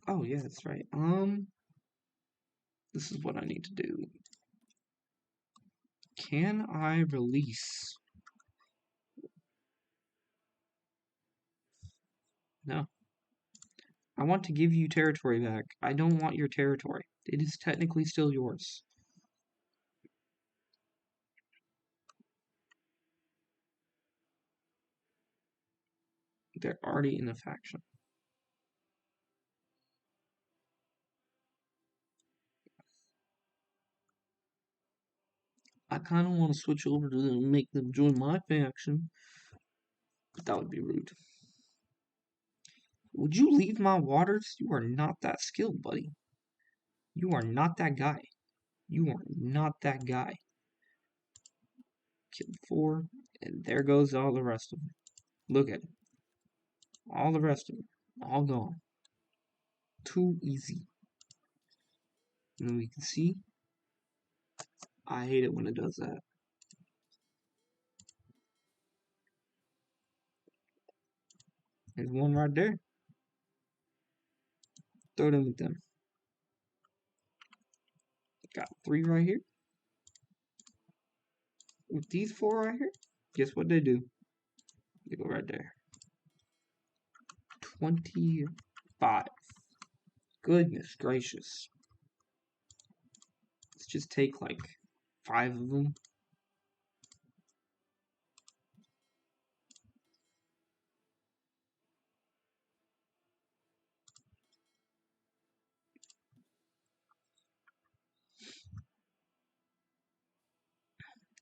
Oh, yeah, that's right. This is what I need to do. Can I release? No. I want to give you territory back. I don't want your territory. It is technically still yours. They're already in a faction. I kind of want to switch over to them and make them join my faction. But that would be rude. Would you leave my waters? You are not that skilled, buddy. You are not that guy. You are not that guy. Killed 4, and there goes all the rest of them. Look at it. All the rest of them. All gone. Too easy. And then we can see. I hate it when it does that. There's 1 right there. Throw them with them. Got 3 right here. With these 4 right here, guess what they do? They go right there. 25. Goodness gracious. Let's just take like 5 of them.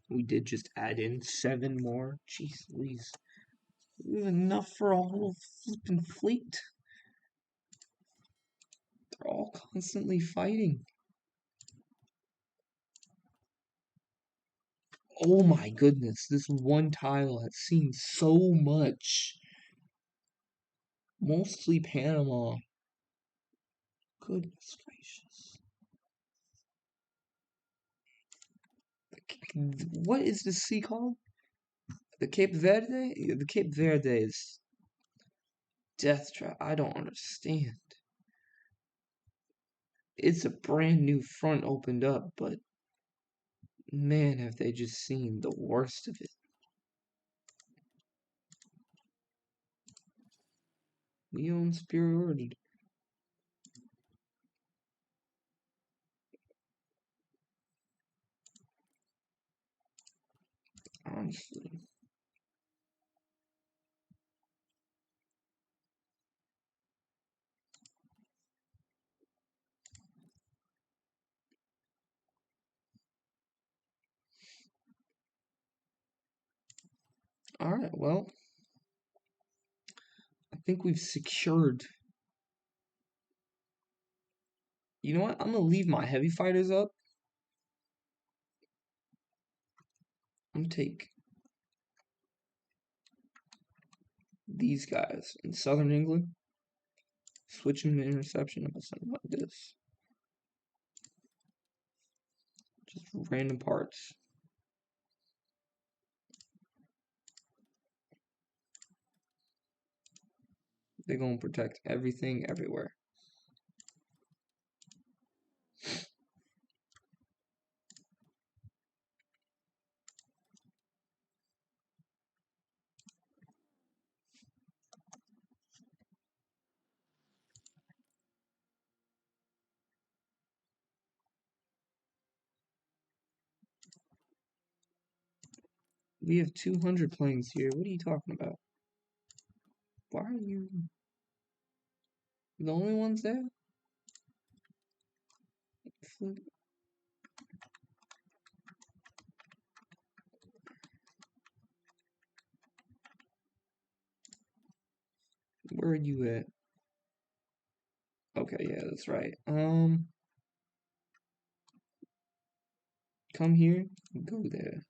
We did just add in 7 more. Jeez Louise. We have enough for a whole flipping fleet. They're all constantly fighting. Oh my goodness, this one tile has seen so much. Mostly Panama. Goodness gracious. What is this sea called? The Cape Verde? Yeah, the Cape Verde is death trap. I don't understand. It's a brand new front opened up, but man, have they just seen the worst of it. We own superiority. Honestly. Alright, well, I think we've secured. You know what? I'm gonna leave my heavy fighters up. I'm gonna take these guys in southern England. Switch them to interception. I'm gonna send them like this. Just random parts. They're gonna protect everything everywhere. We have 200 planes here. What are you talking about? Why are you the only ones there? Where are you at? Okay, yeah, that's right. Come here, go there.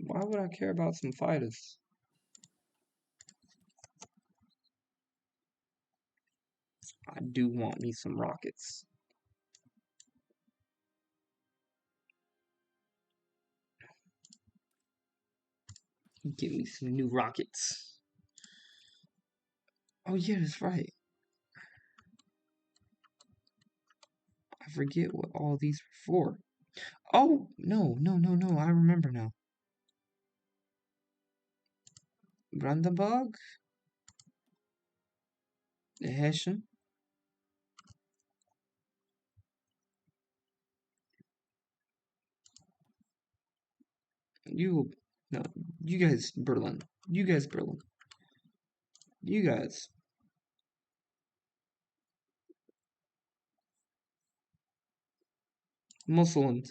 Why would I care about some fighters? I do want me some rockets. Give me some new rockets. Oh yeah, that's right. I forget what all these were for. Oh, no, I remember now. Brandenburg? The Hessian? No, you guys, Berlin. You guys, Berlin. You guys. Muslim.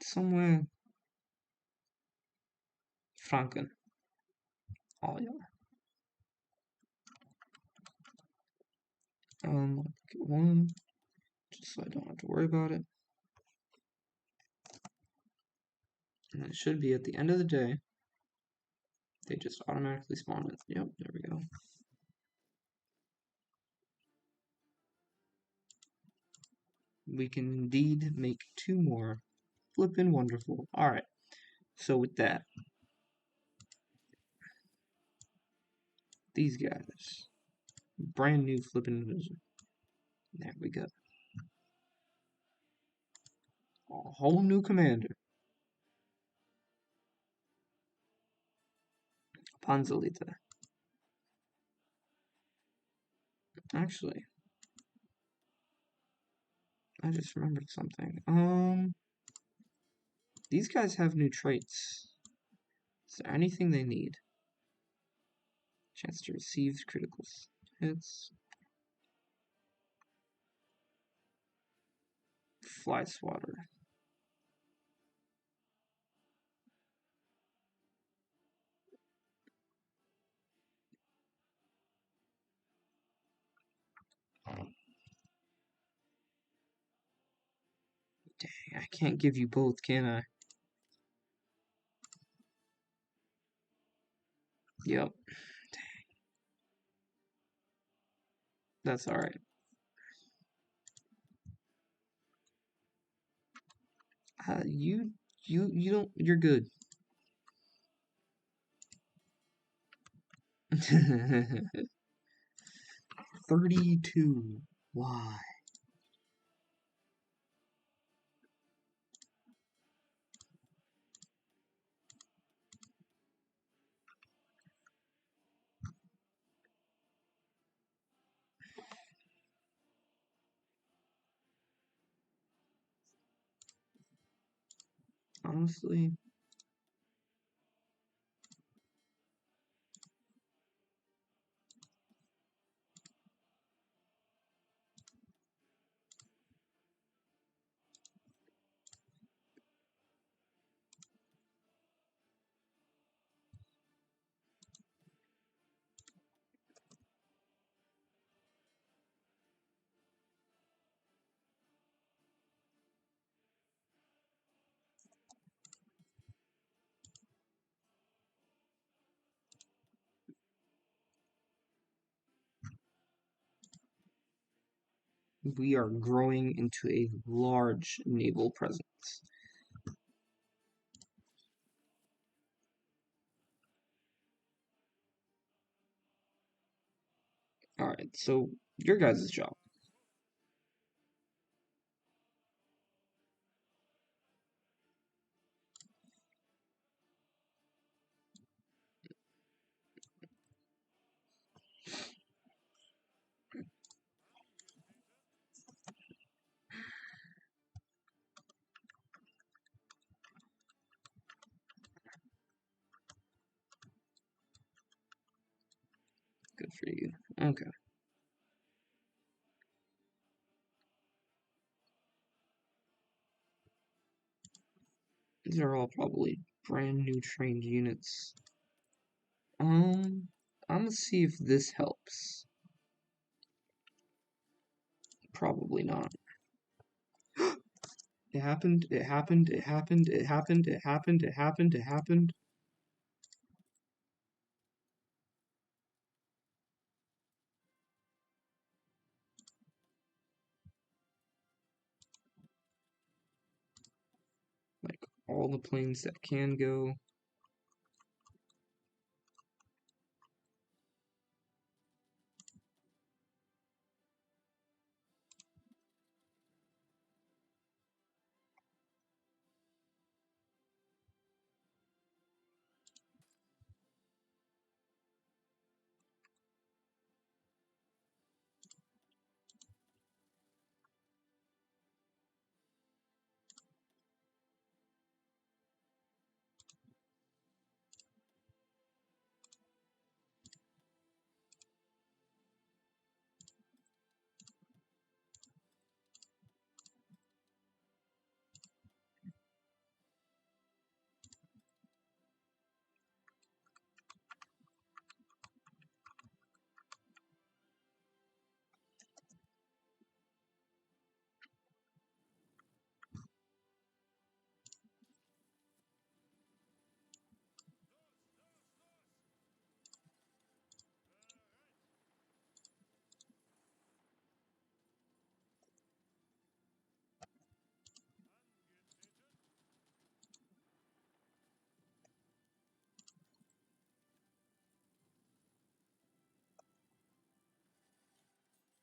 Somewhere. Franken. Oh, yeah. Get one. Just so I don't have to worry about it. And it should be at the end of the day. They just automatically spawn it. Yep, there we go. We can indeed make 2 more. Flippin' wonderful. Alright. So with that, these guys. Brand new flippin' division. There we go. A whole new commander. Panzelita. Actually, I just remembered something. These guys have new traits. Is there anything they need? Chance to receive critical hits. Fly swatter. Dang, I can't give you both, can I? Yep. Dang. That's alright. You don't, you're good. 32. Why? Honestly, we are growing into a large naval presence. Alright, so your guys' job. Good for you. Okay. These are all probably brand new trained units. I'm gonna see if this helps. Probably not. It happened, it happened, it happened, it happened, it happened, it happened, it happened. Like, all the planes that can go.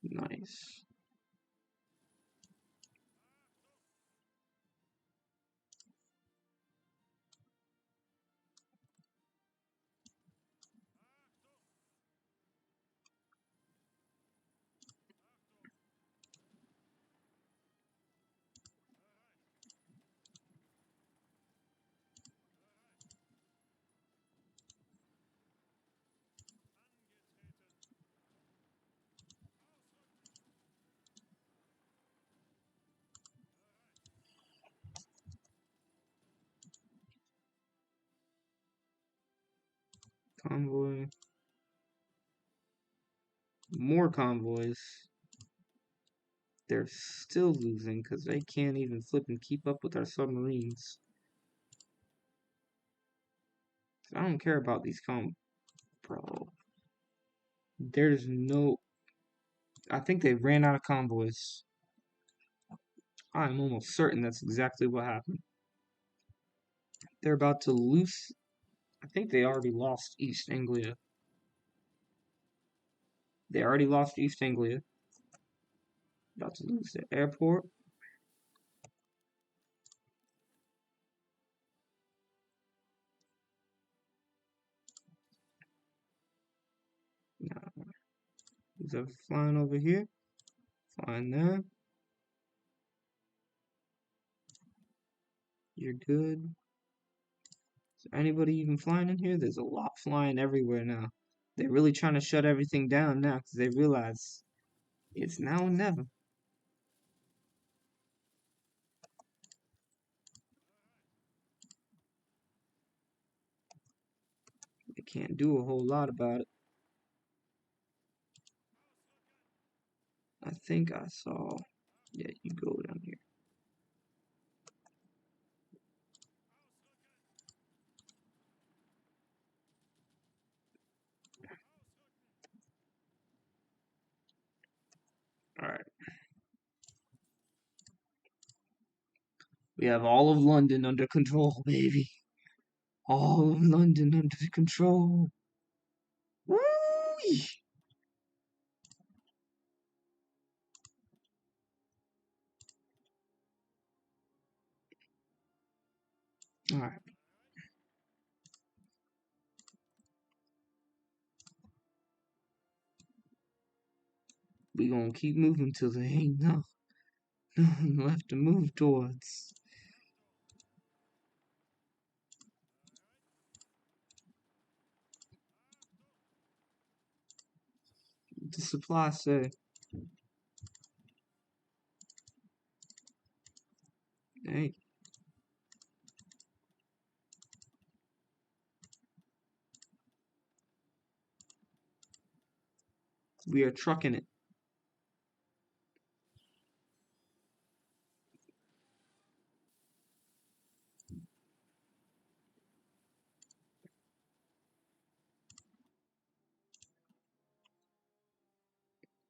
Nice. Convoy. More convoys. They're still losing because they can't even flip and keep up with our submarines. I don't care about these bro. There's no... I think they ran out of convoys. I'm almost certain that's exactly what happened. They're about to lose... I think they already lost East Anglia. They already lost East Anglia. About to lose the airport. Nah. Is that flying over here? Flying there. You're good. Is anybody even flying in here? There's a lot flying everywhere now. They're really trying to shut everything down now because they realize it's now or never. They can't do a whole lot about it. I think I saw... Yeah, you go down here. Alright. We have all of London under control, baby. All of London under control. Woo! Alright. We gonna keep moving till there ain't nothing left to move towards. The supply say. Hey. We are trucking it.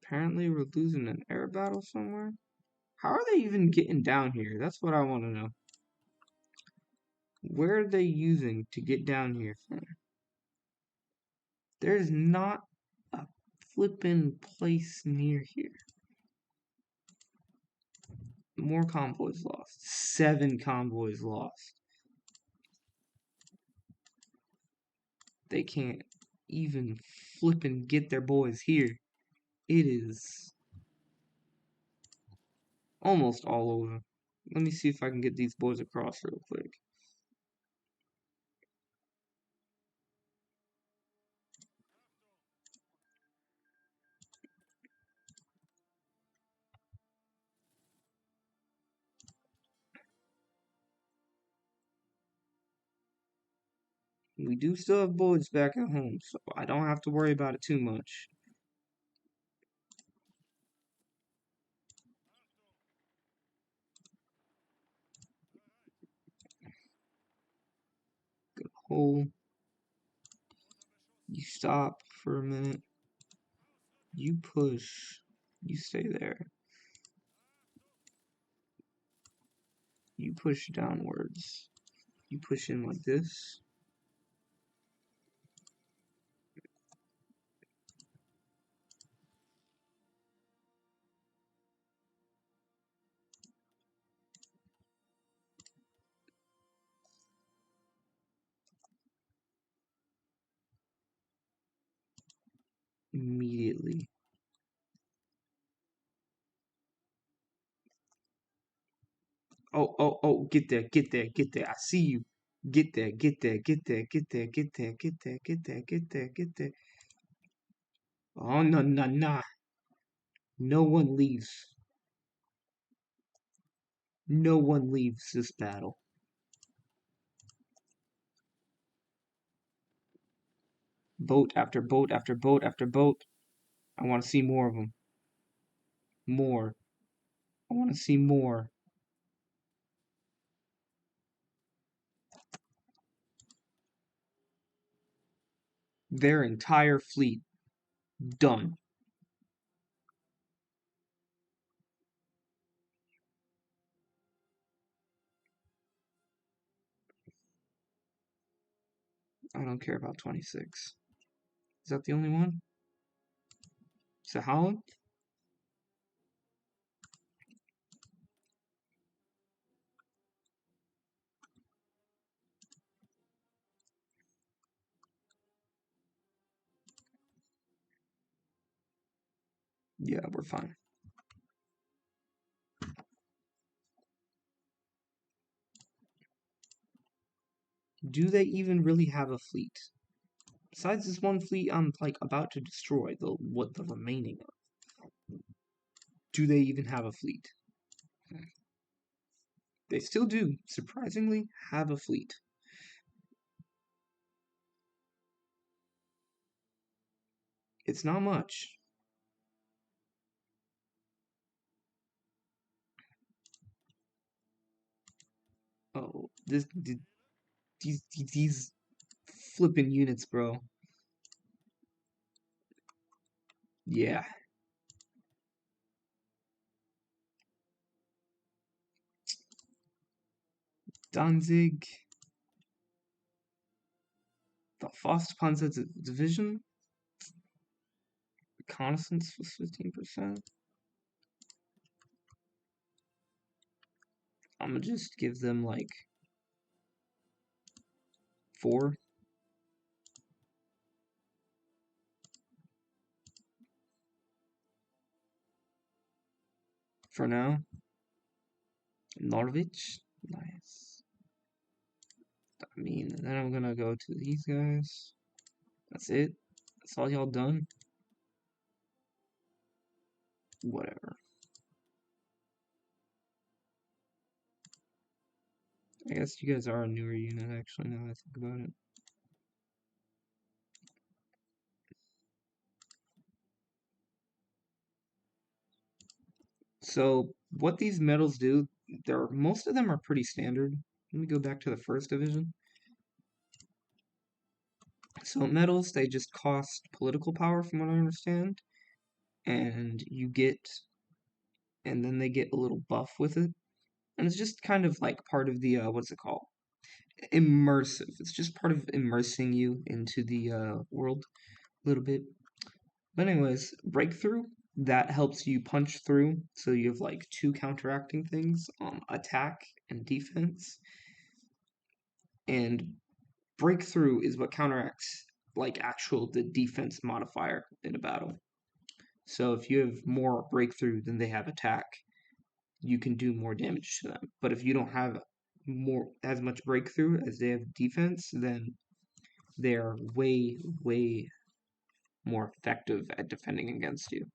Apparently we're losing an air battle somewhere. How are they even getting down here? That's what I want to know. Where are they using to get down here from? There's not a flippin' place near here. More convoys lost. 7 convoys lost. They can't even flippin' get their boys here. It is almost all over. Let me see if I can get these boys across real quick. We do still have boys back at home, so I don't have to worry about it too much. Good hole. You stop for a minute. You push. You stay there. You push downwards. You push in like this. Immediately. Oh, get there, get there, get there. I see you. Get there, get there, get there, get there, get there, get there, get there, get there, get there. Oh, no, no, nah. No one leaves. No one leaves this battle. Boat after boat after boat after boat. I want to see more of them. More. I want to see more. Their entire fleet done. I don't care about 26. Is that the only one? Is it Holland? Yeah, we're fine. Do they even really have a fleet? Besides this one fleet I'm like about to destroy, the remaining of. Do they even have a fleet? They still do, surprisingly, have a fleet. It's not much. Oh, these flipping units, bro. Yeah. Danzig. The Faustpanzer division. Reconnaissance was 15%. I'm gonna just give them like 4. For now. Norwich. Nice. I mean, then I'm gonna go to these guys. That's it. That's all y'all done. Whatever. I guess you guys are a newer unit, actually, now that I think about it. So, what these medals do, most of them are pretty standard. Let me go back to the first division. So, medals, they just cost political power, from what I understand. And and then they get a little buff with it. And it's just kind of like part of the, what's it called? Immersive. It's just part of immersing you into the world a little bit. But anyways, breakthrough, that helps you punch through. So you have like two counteracting things, attack and defense. And breakthrough is what counteracts like the defense modifier in a battle. So if you have more breakthrough than they have attack, you can do more damage to them. But if you don't have more as much breakthrough as they have defense, then they're way more effective at defending against you.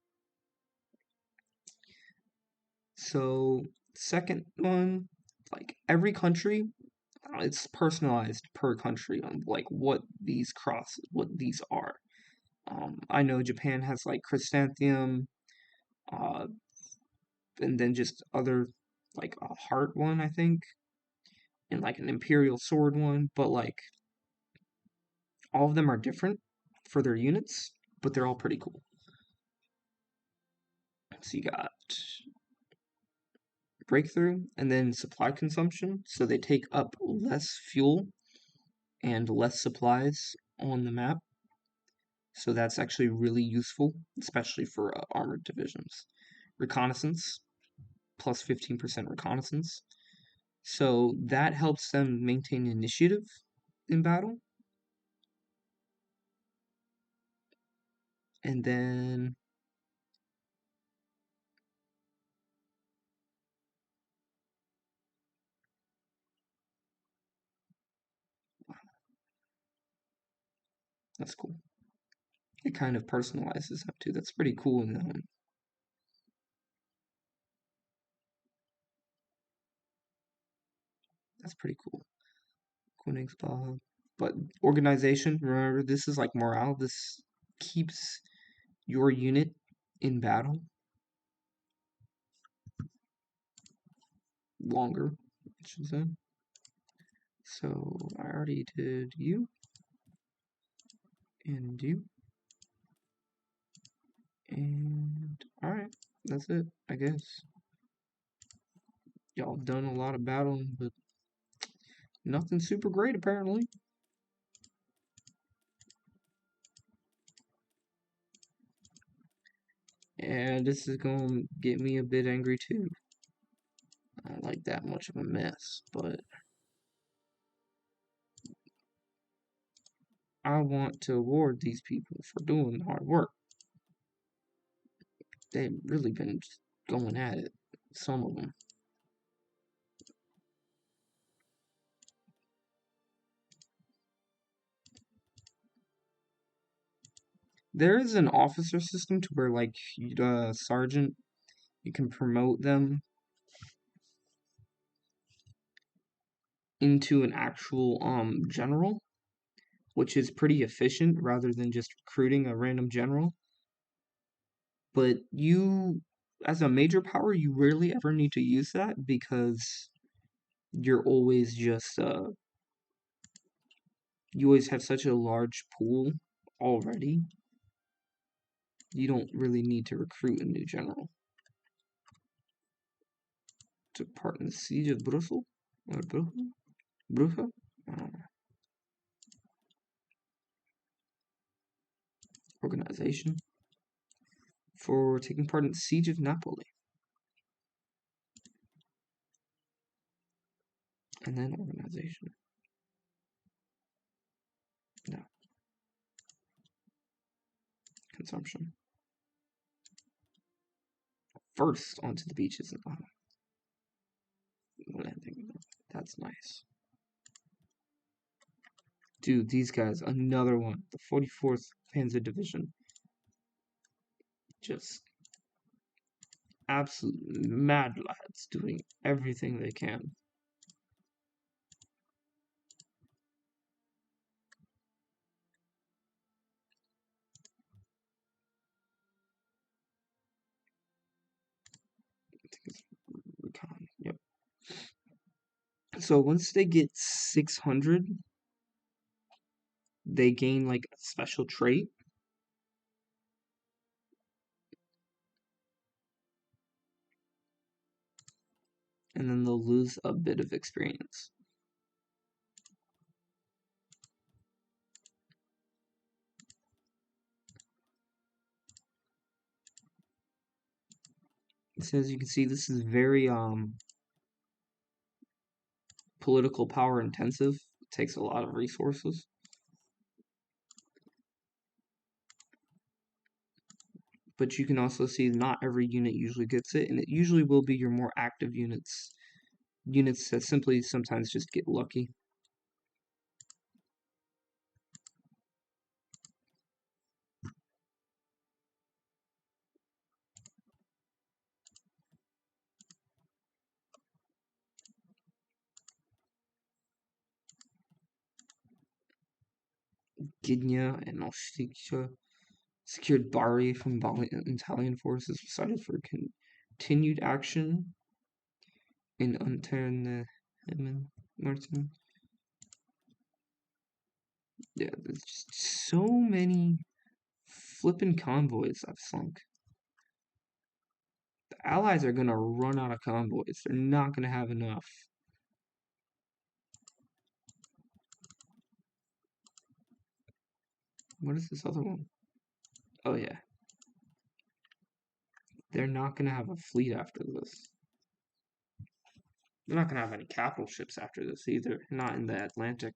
So second one, like every country, it's personalized per country on like what these are. I know Japan has like chrysanthemum, uh, and then just other like a heart one, I think, and like an imperial sword one, but like all of them are different for their units, but they're all pretty cool. So you got breakthrough and then supply consumption, so they take up less fuel and less supplies on the map. So that's actually really useful, especially for armored divisions. Reconnaissance, plus 15% reconnaissance. So that helps them maintain initiative in battle. And then that's cool. It kind of personalizes them too. That's pretty cool in that one. That's pretty cool. Koenigsbach. But organization, remember, this is like morale. This keeps your unit in battle longer, I should say. So I already did you and you. And alright, that's it, I guess. Y'all done a lot of battling, but nothing super great apparently. And this is gonna get me a bit angry too. I don't like that much of a mess, but I want to award these people for doing hard work. They've really been going at it, some of them. There is an officer system to where, like, sergeant, you can promote them into an actual general, which is pretty efficient rather than just recruiting a random general. But you, as a major power, you rarely ever need to use that because you're always just you always have such a large pool already. You don't really need to recruit a new general. Took part in the siege of Brussels or Brugge. Organization for taking part in the siege of Napoli. And then organization. No. Consumption. First onto the beaches. That's nice. Dude, these guys, another one. The 44th Panzer Division. Just absolute mad lads doing everything they can. Recon, yep. So once they get 600, they gain like a special trait. And then they'll lose a bit of experience. So as you can see, this is very political power intensive. It takes a lot of resources. But you can also see not every unit usually gets it, and it usually will be your more active units. Units that simply sometimes just get lucky. Gdynia and Ostica secured Bari from Italian forces, decided for continued action in Untern Martin. Yeah, there's just so many flippin' convoys I've sunk. The Allies are gonna run out of convoys. They're not gonna have enough. What is this other one? Oh yeah. They're not gonna have a fleet after this. They're not gonna have any capital ships after this either. Not in the Atlantic.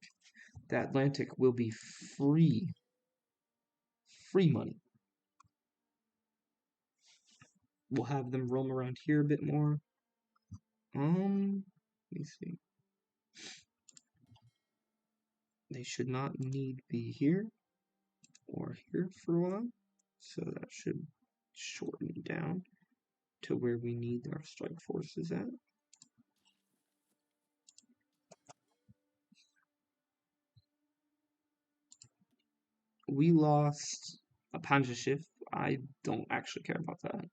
The Atlantic will be free. Free money. We'll have them roam around here a bit more. Let me see. They should not need be here or here for a while. So that should shorten down to where we need our strike forces at. we lost a Panzership. I don't actually care about that.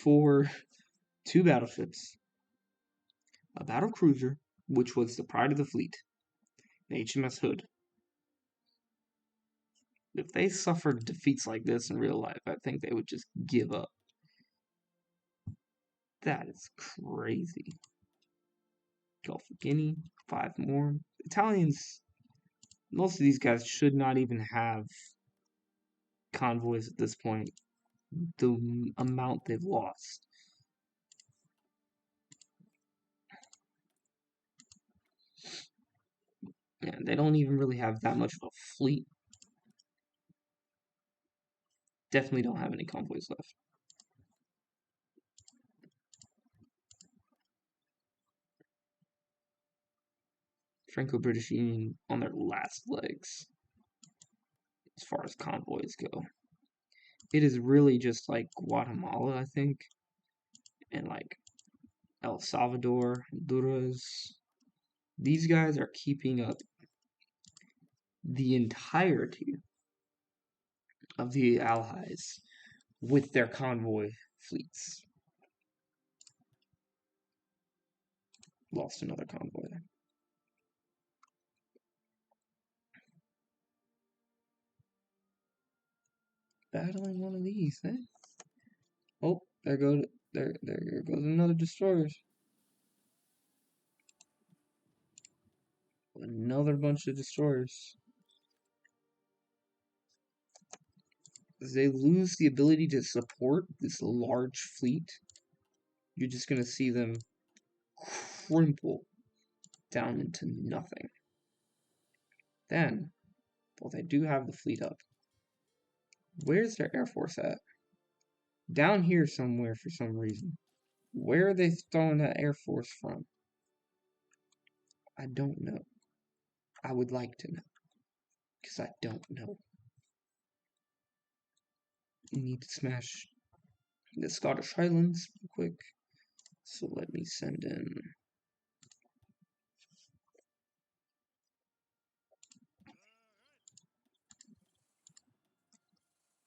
For 2 battleships, a battle cruiser, which was the pride of the fleet, the HMS Hood. If they suffered defeats like this in real life, I think they would just give up. That is crazy. Gulf of Guinea, 5 more. Italians, most of these guys should not even have convoys at this point. The amount they've lost. Yeah, they don't even really have that much of a fleet. Definitely don't have any convoys left. Franco-British Union on their last legs as far as convoys go. It is really just like Guatemala, I think, and like El Salvador, Honduras. These guys are keeping up the entirety of the Allies with their convoy fleets. Lost another convoy. Battling one of these, eh? Oh, there goes another destroyer. Another bunch of destroyers. As they lose the ability to support this large fleet, you're just gonna see them crumple down into nothing. Then, well, they do have the fleet up. Where's their Air Force at? Down here somewhere for some reason. Where are they throwing that Air Force from? I don't know. I would like to know. Because I don't know. We need to smash the Scottish Highlands real quick. So let me send in...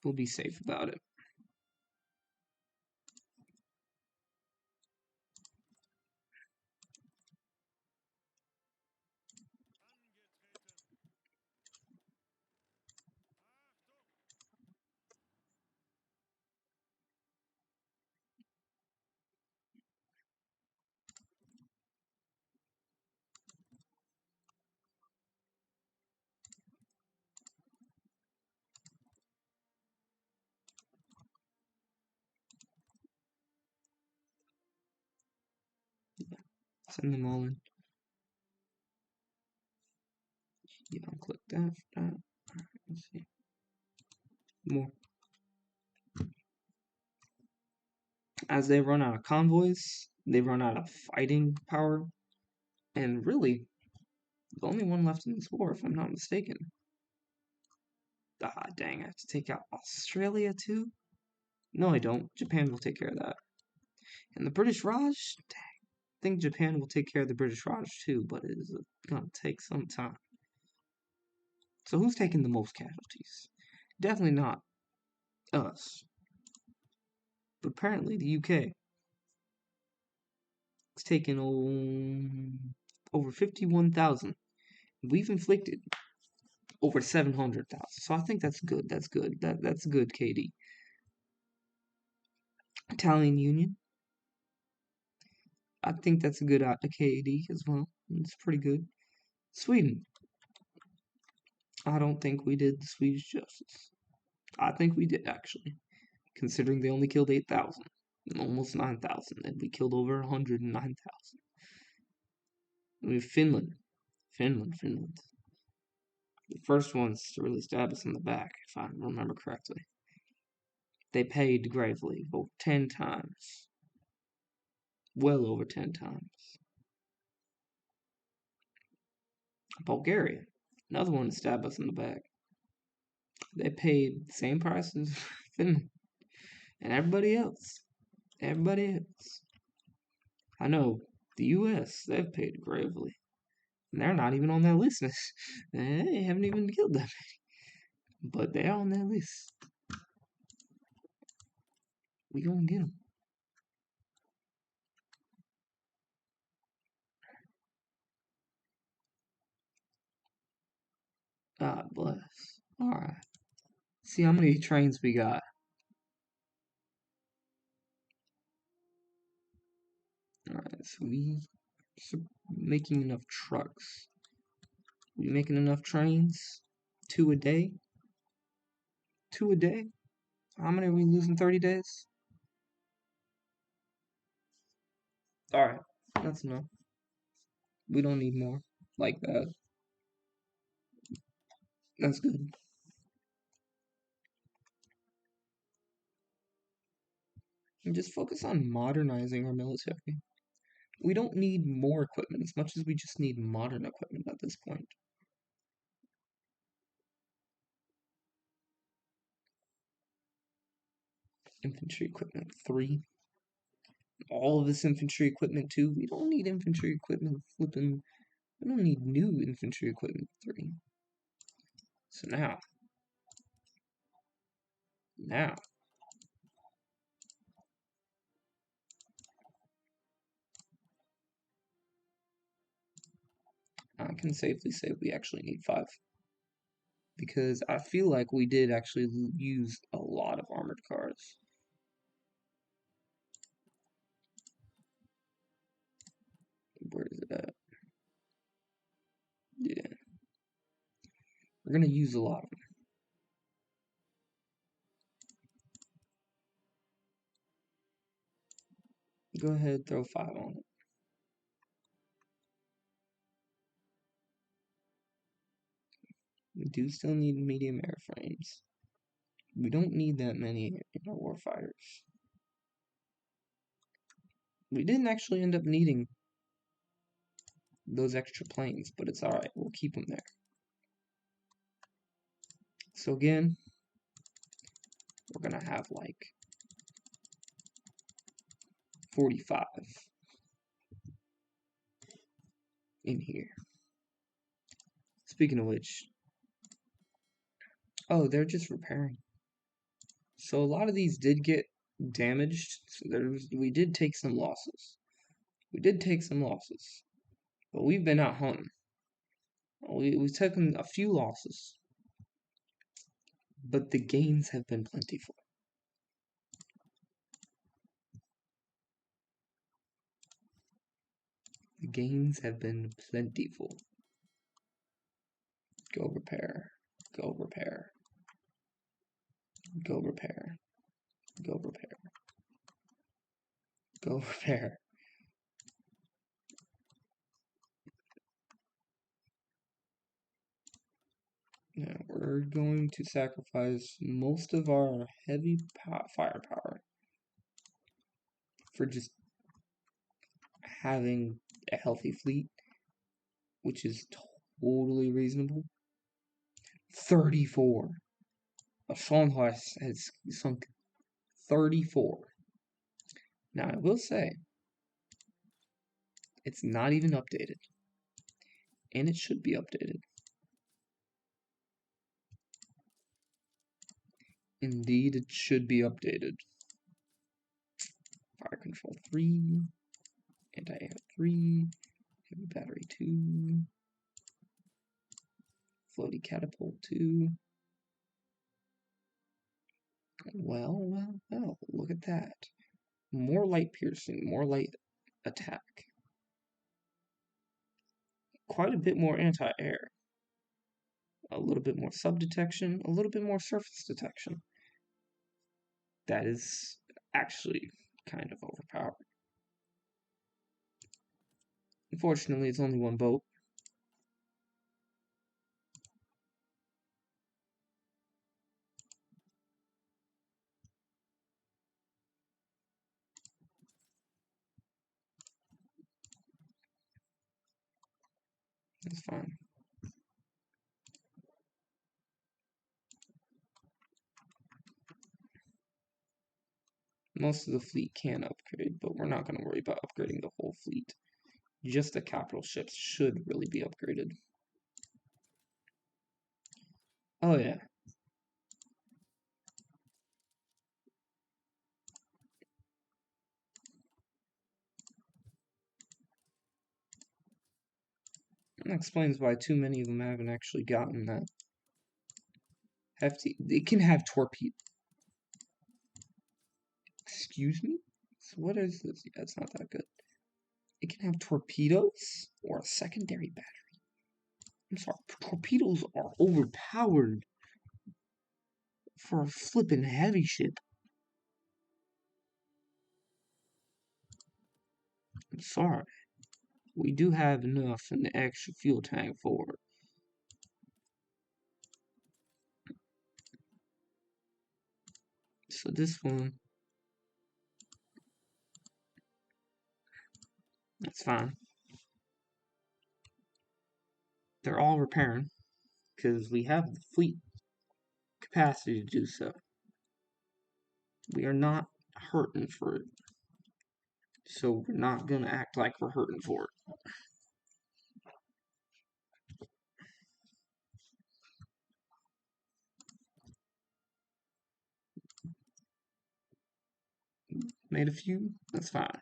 We'll be safe about it. Send them all in. Yeah, I'll click that for that. Let's see. More. As they run out of convoys, they run out of fighting power. And really, the only one left in this war, if I'm not mistaken. Ah, dang, I have to take out Australia too? No, I don't. Japan will take care of that. And the British Raj? Dang. I think Japan will take care of the British Raj too, but it is gonna take some time. So who's taking the most casualties? Definitely not us. But apparently the UK is taking over 51,000. We've inflicted over 700,000. So I think that's good. That's good. That's good, KD. Italian Union. I think that's a good KD as well. It's pretty good. Sweden. I don't think we did the Swedish justice. I think we did, actually. Considering they only killed 8,000. Almost 9,000. And we killed over 109,000. I mean, Finland. Finland. The first ones to really stab us in the back, if I remember correctly. They paid gravely over 10 times. Well over 10 times. Bulgaria. Another one to stab us in the back. They paid the same price as Finland. And everybody else. Everybody else. I know the US, they've paid gravely. And they're not even on that list. They haven't even killed that but they're on that list. We gonna get them. God bless. Alright. See how many trains we got. Alright, so we making enough trucks. We making enough trains? 2 a day? 2 a day? How many are we losing 30 days? Alright, that's enough. We don't need more like that. That's good. And just focus on modernizing our military. We don't need more equipment as much as we just need modern equipment at this point. Infantry equipment 3. All of this infantry equipment 2. We don't need infantry equipment flipping. We don't need new infantry equipment 3. So now, I can safely say we actually need 5. Because I feel like we did actually use a lot of armored cars. Where is it at? Yeah. We're going to use a lot of them. Go ahead, throw 5 on it. We do still need medium airframes. We don't need that many in our warfighters. We didn't actually end up needing those extra planes, but it's alright. We'll keep them there. So again, we're going to have like 45 in here. Speaking of which, oh, they're just repairing. So a lot of these did get damaged. So we did take some losses. But we've been out hunting. We've taken a few losses. But the gains have been plentiful. The gains have been plentiful. Go repair. Go repair. Go repair. Go repair. Go repair. Now we're going to sacrifice most of our heavy firepower for just having a healthy fleet, which is totally reasonable. 34. A Shanghai has sunk 34. Now I will say, it's not even updated. And it should be updated. Indeed, it should be updated. Fire control 3. Anti-air 3. Heavy battery 2. Floaty catapult 2. Well, look at that. More light piercing, more light attack. Quite a bit more anti-air. A little bit more sub-detection, a little bit more surface detection. That is actually kind of overpowered. Unfortunately, it's only one boat. That's fine. Most of the fleet can upgrade, but we're not going to worry about upgrading the whole fleet. Just the capital ships should really be upgraded. Oh yeah. That explains why too many of them haven't actually gotten that hefty. It can have torpedo. Excuse me? So what is this? Yeah, it's not that good. It can have torpedoes or a secondary battery. I'm sorry, torpedoes are overpowered for a flippin' heavy ship. I'm sorry. We do have enough in the extra fuel tank for it. So this one, that's fine. They're all repairing because we have the fleet capacity to do so. We are not hurting for it. So we're not gonna act like we're hurting for it. Made a few, that's fine. I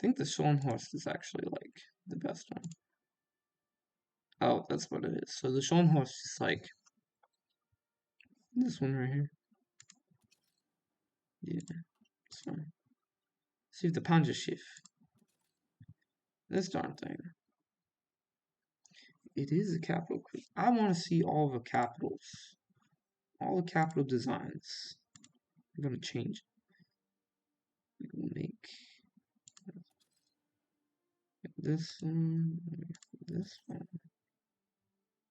think the Scharnhorst is actually like the best one. Oh, that's what it is. So the Scharnhorst is like this one right here. Yeah, this one. See if the Panzerschiff. This darn thing. It is a capital cruise. I want to see all the capitals. All the capital designs. I'm going to change it. We will make this one. This one.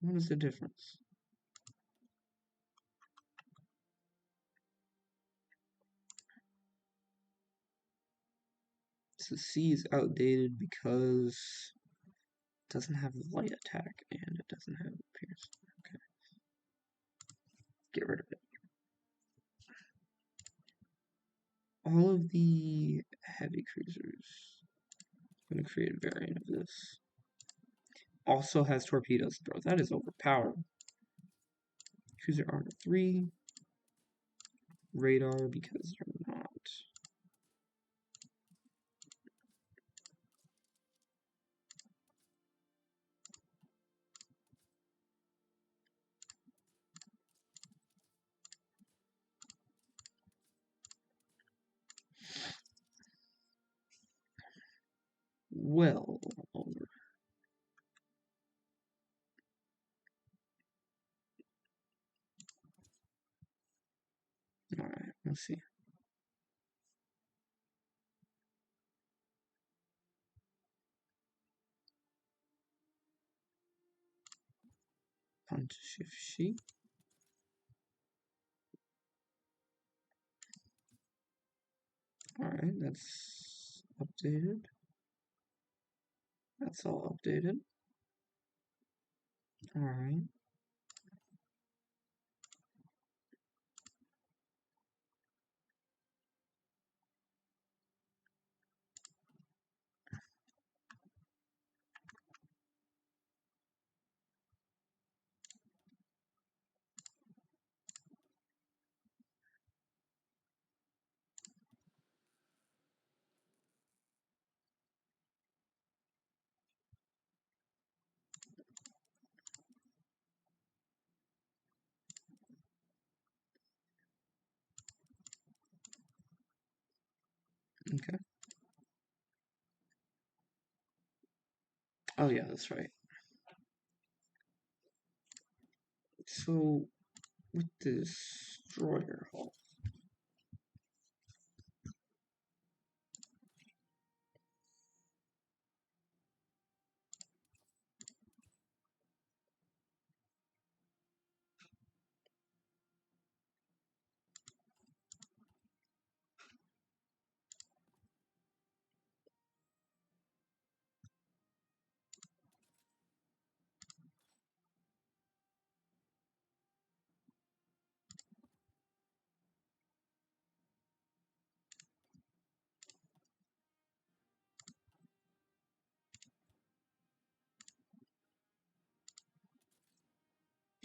What is the difference? So C is outdated because it doesn't have light attack and it doesn't have pierce. Okay. Get rid of it. All of the heavy cruisers. I'm going to create a variant of this. Also has torpedoes, bro. That is overpowered. Cruiser armor 3. Radar because they're not. Well, over. Alright, let's see. Punch shift sheet. Alright, that's updated. That's all updated. Alright. Okay. Oh yeah, that's right. So with the destroyer hull.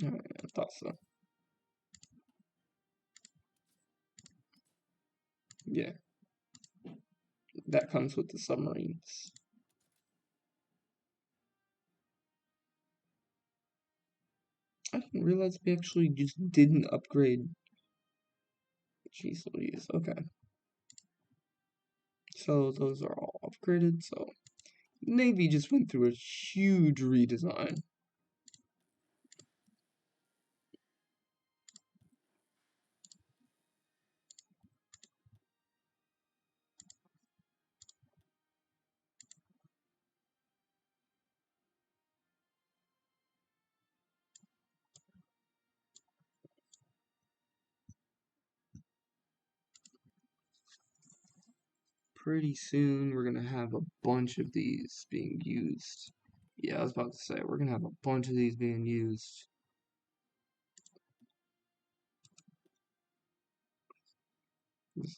I thought so. Yeah. that comes with the submarines. I didn't realize we actually just didn't upgrade. Jeez Louise, okay. So those are all upgraded, so Navy just went through a huge redesign. Pretty soon we're gonna have a bunch of these being used. Yeah, I was about to say, we're gonna have a bunch of these being used.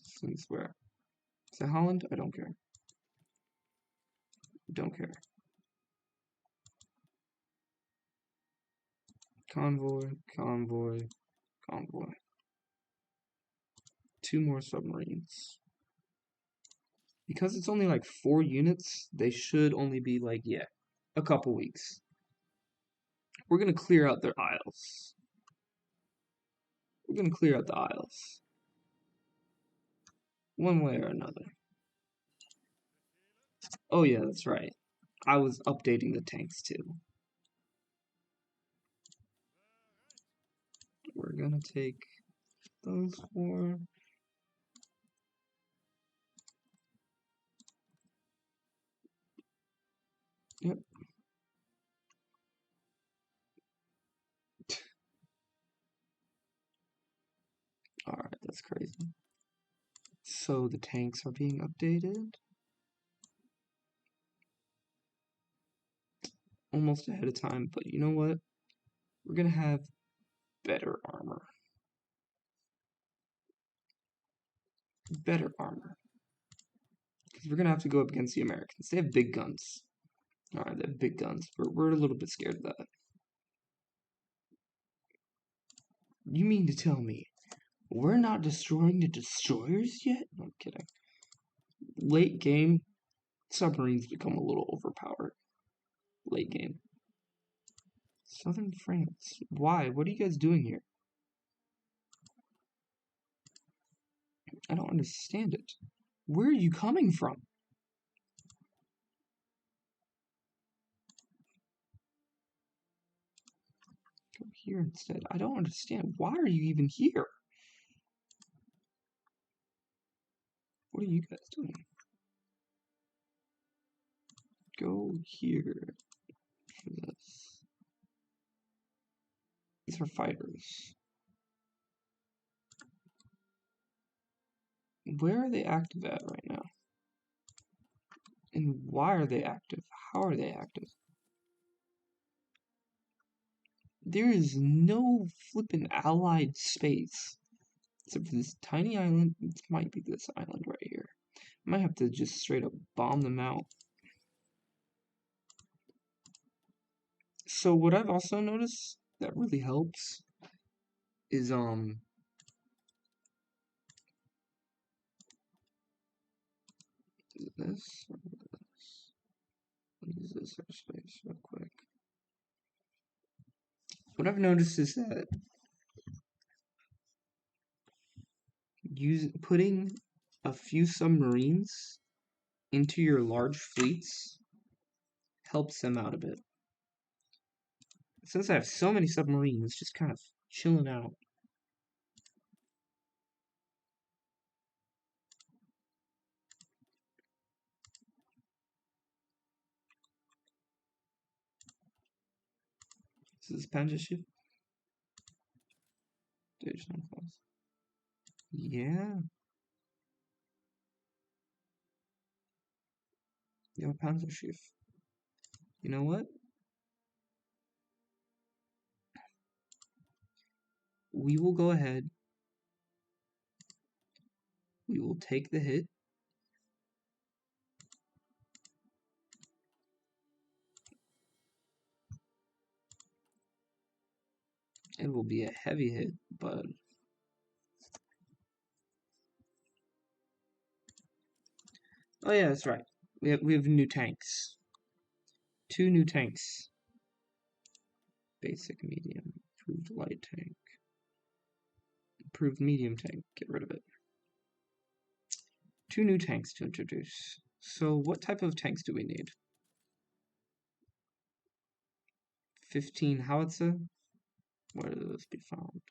Since where? Is it Holland? I don't care. Don't care. Convoy, convoy, convoy. 2 more submarines. Because it's only like 4 units, they should only be like, yeah, a couple weeks. We're gonna clear out their isles. We're gonna clear out the isles. One way or another. Oh yeah, that's right. I was updating the tanks too. We're gonna take those 4. Yep. Alright, that's crazy. So the tanks are being updated. Almost ahead of time, but you know what? We're gonna have better armor. Better armor. Because we're gonna have to go up against the Americans. They have big guns. Alright, they have big guns. We're a little bit scared of that. You mean to tell me we're not destroying the destroyers yet? No, I'm kidding. Late game, submarines become a little overpowered. Late game. Southern France. Why? What are you guys doing here? I don't understand it. Where are you coming from? Go here instead. I don't understand. Why are you even here? What are you guys doing? Go here for this. These are fighters. Where are they active at right now? And why are they active? How are they active? There is no flippin' allied space. Except for this tiny island. It might be this island right here. I might have to just straight up bomb them out. So what I've also noticed that really helps is this or this. Use this airspace real quick. What I've noticed is that putting a few submarines into your large fleets helps them out a bit. Since I have so many submarines just kind of chilling out. This is Panzer ship. Yeah. Your Panzer ship. You know what? We will go ahead. We will take the hit. It will be a heavy hit, but Oh yeah, that's right. We have new tanks. 2 new tanks. Basic, medium, improved light tank. Improved medium tank. Get rid of it. 2 new tanks to introduce. So what type of tanks do we need? 15 howitzer? Where do those be found?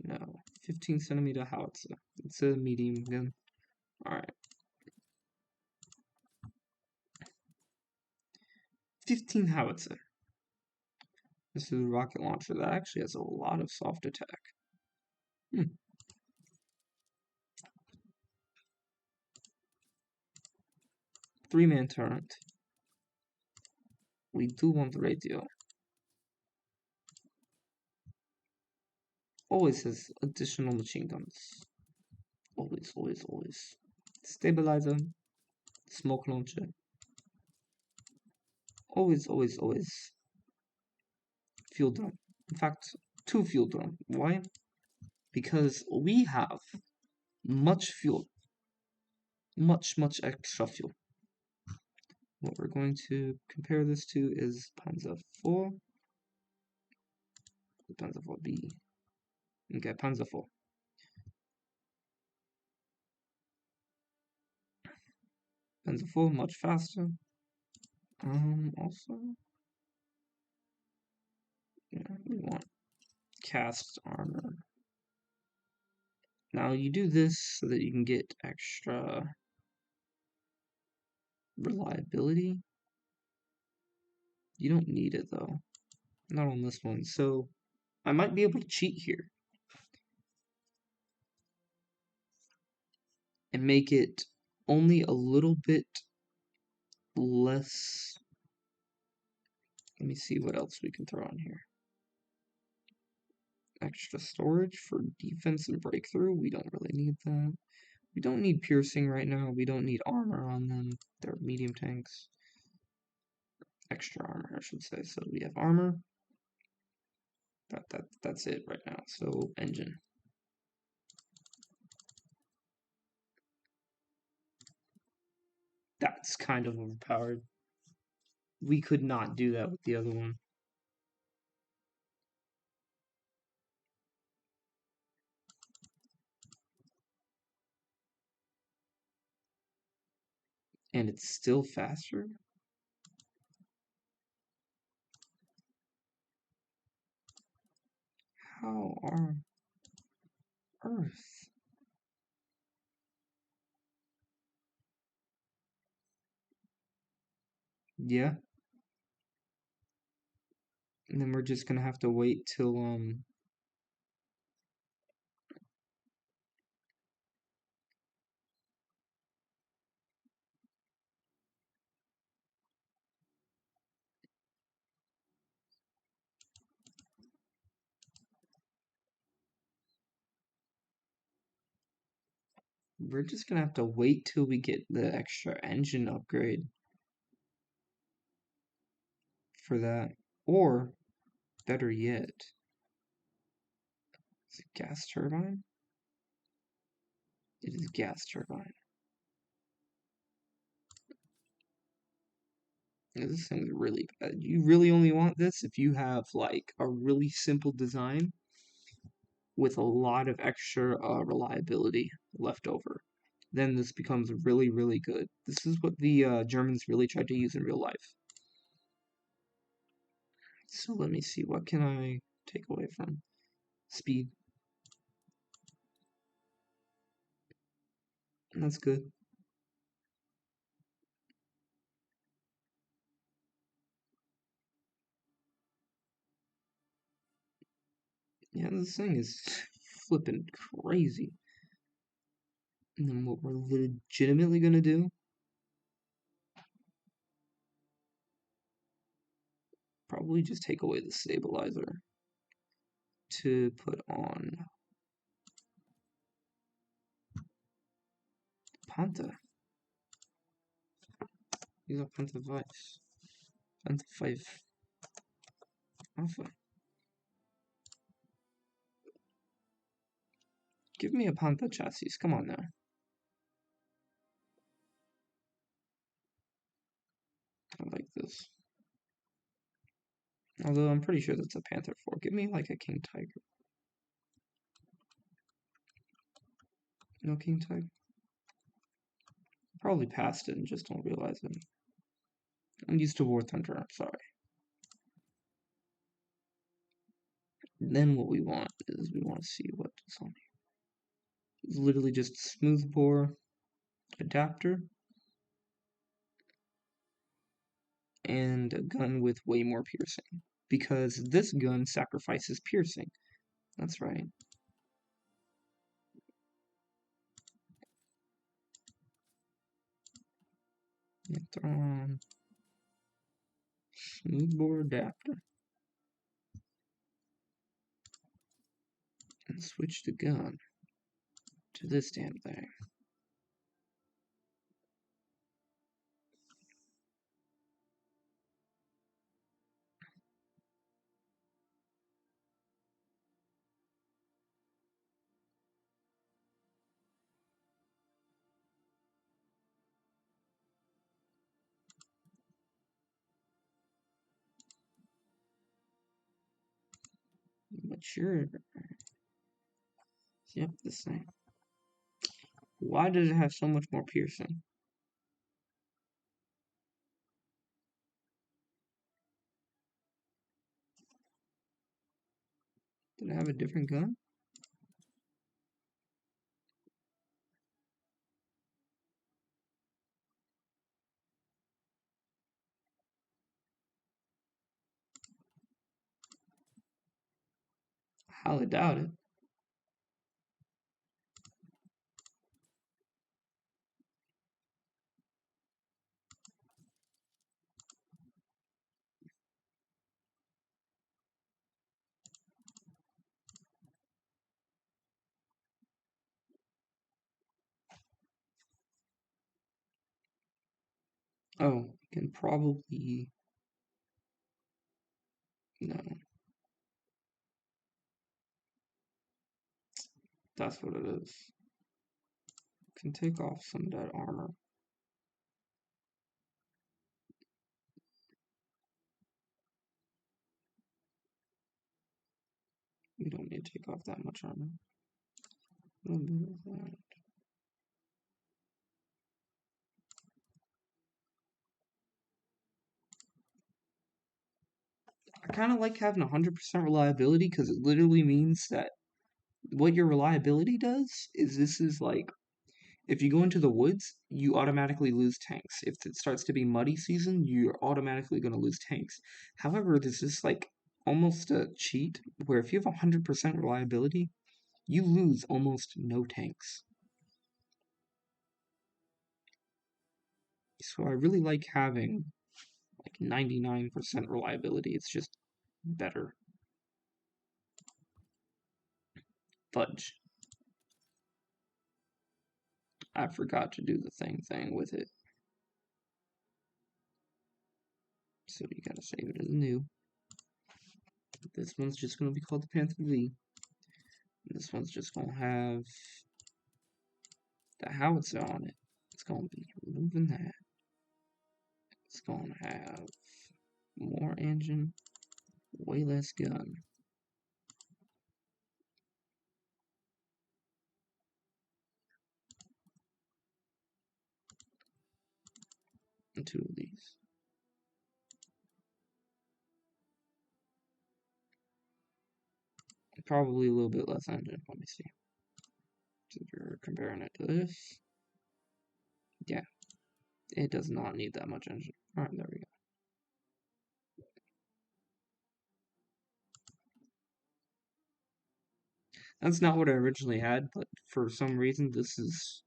No. 15 centimeter howitzer. It's a medium gun. Alright. 15 howitzer. This is a rocket launcher that actually has a lot of soft attack. 3-man turret. We do want the radio. Always has additional machine guns. Always, always, always. Stabilizer. Smoke launcher. Always, always, always. Fuel drum. In fact, 2 fuel drum. Why? Because we have much fuel. Much extra fuel. What we're going to compare this to is Panzer IV. Panzer IV-B. Okay, Panzer IV. Panzer IV, much faster. Also, yeah, we want cast armor. Now you do this so that you can get extra reliability. You don't need it though. Not on this one. So I might be able to cheat here and make it only a little bit less. Let me see what else we can throw on here. Extra storage for defense and breakthrough. We don't really need that. We don't need piercing right now. We don't need armor on them. They're medium tanks. Extra armor, I should say. So we have armor. That's it right now. So engine. That's kind of overpowered. We could not do that with the other one. And it's still faster? How on earth? Yeah. And then we're just gonna have to wait till we're just gonna have to wait till we get the extra engine upgrade for that. Or better yet, is it gas turbine? It is gas turbine. This thing's really bad. You really only want this if you have like a really simple design with a lot of extra reliability left over. Then this becomes really, really good. This is what the Germans really tried to use in real life. So let me see, what can I take away from speed? That's good. Yeah, this thing is flipping crazy. And then what we're legitimately gonna do, probably just take away the stabilizer to put on Panther. These are Panther Vice. Panther 5 Alpha. Give me a Panther chassis, come on now. I like this. Although I'm pretty sure that's a Panther 4. Give me like a King Tiger. No King Tiger? Probably passed it and just don't realize it. I'm used to War Thunder, I'm sorry. Then what we want is we want to see what's on here. It's literally just smoothbore adapter and a gun with way more piercing. Because this gun sacrifices piercing. That's right. Throw on smoothbore adapter. And switch the gun to this damn thing. Mature. Yep, this thing. Why does it have so much more piercing? Did I have a different gun? I highly doubt it. Oh, can probably... No. That's what it is. Can take off some of that armor. We don't need to take off that much armor. A little bit of that. I kind of like having 100% reliability because it literally means that what your reliability does is this is like, if you go into the woods, you automatically lose tanks. If it starts to be muddy season, you're automatically going to lose tanks. However, this is like almost a cheat where if you have 100% reliability, you lose almost no tanks. So I really like having like 99% reliability. It's just better. Fudge. I forgot to do the thing with it. So you gotta save it as new. This one's just gonna be called the Panther V. This one's just gonna have the howitzer on it. It's gonna be removing that. It's gonna have more engine, way less gun. And 2 of these. Probably a little bit less engine. Let me see. So if you're comparing it to this, yeah, it does not need that much engine. Alright, there we go. That's not what I originally had, but for some reason this is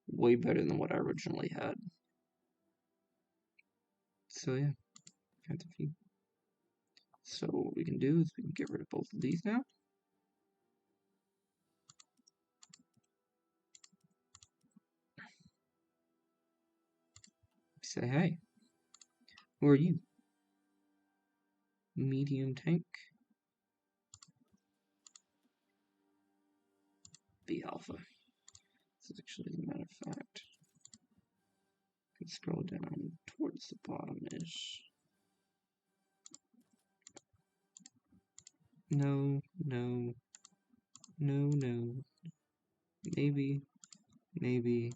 way better than what I originally had. So yeah, Panther V. So what we can do is we can get rid of both of these now. Say, hey, who are you? Medium tank. The alpha. This is actually, as a matter of fact, Let's scroll down towards the bottom-ish. No, no, no, no. Maybe, maybe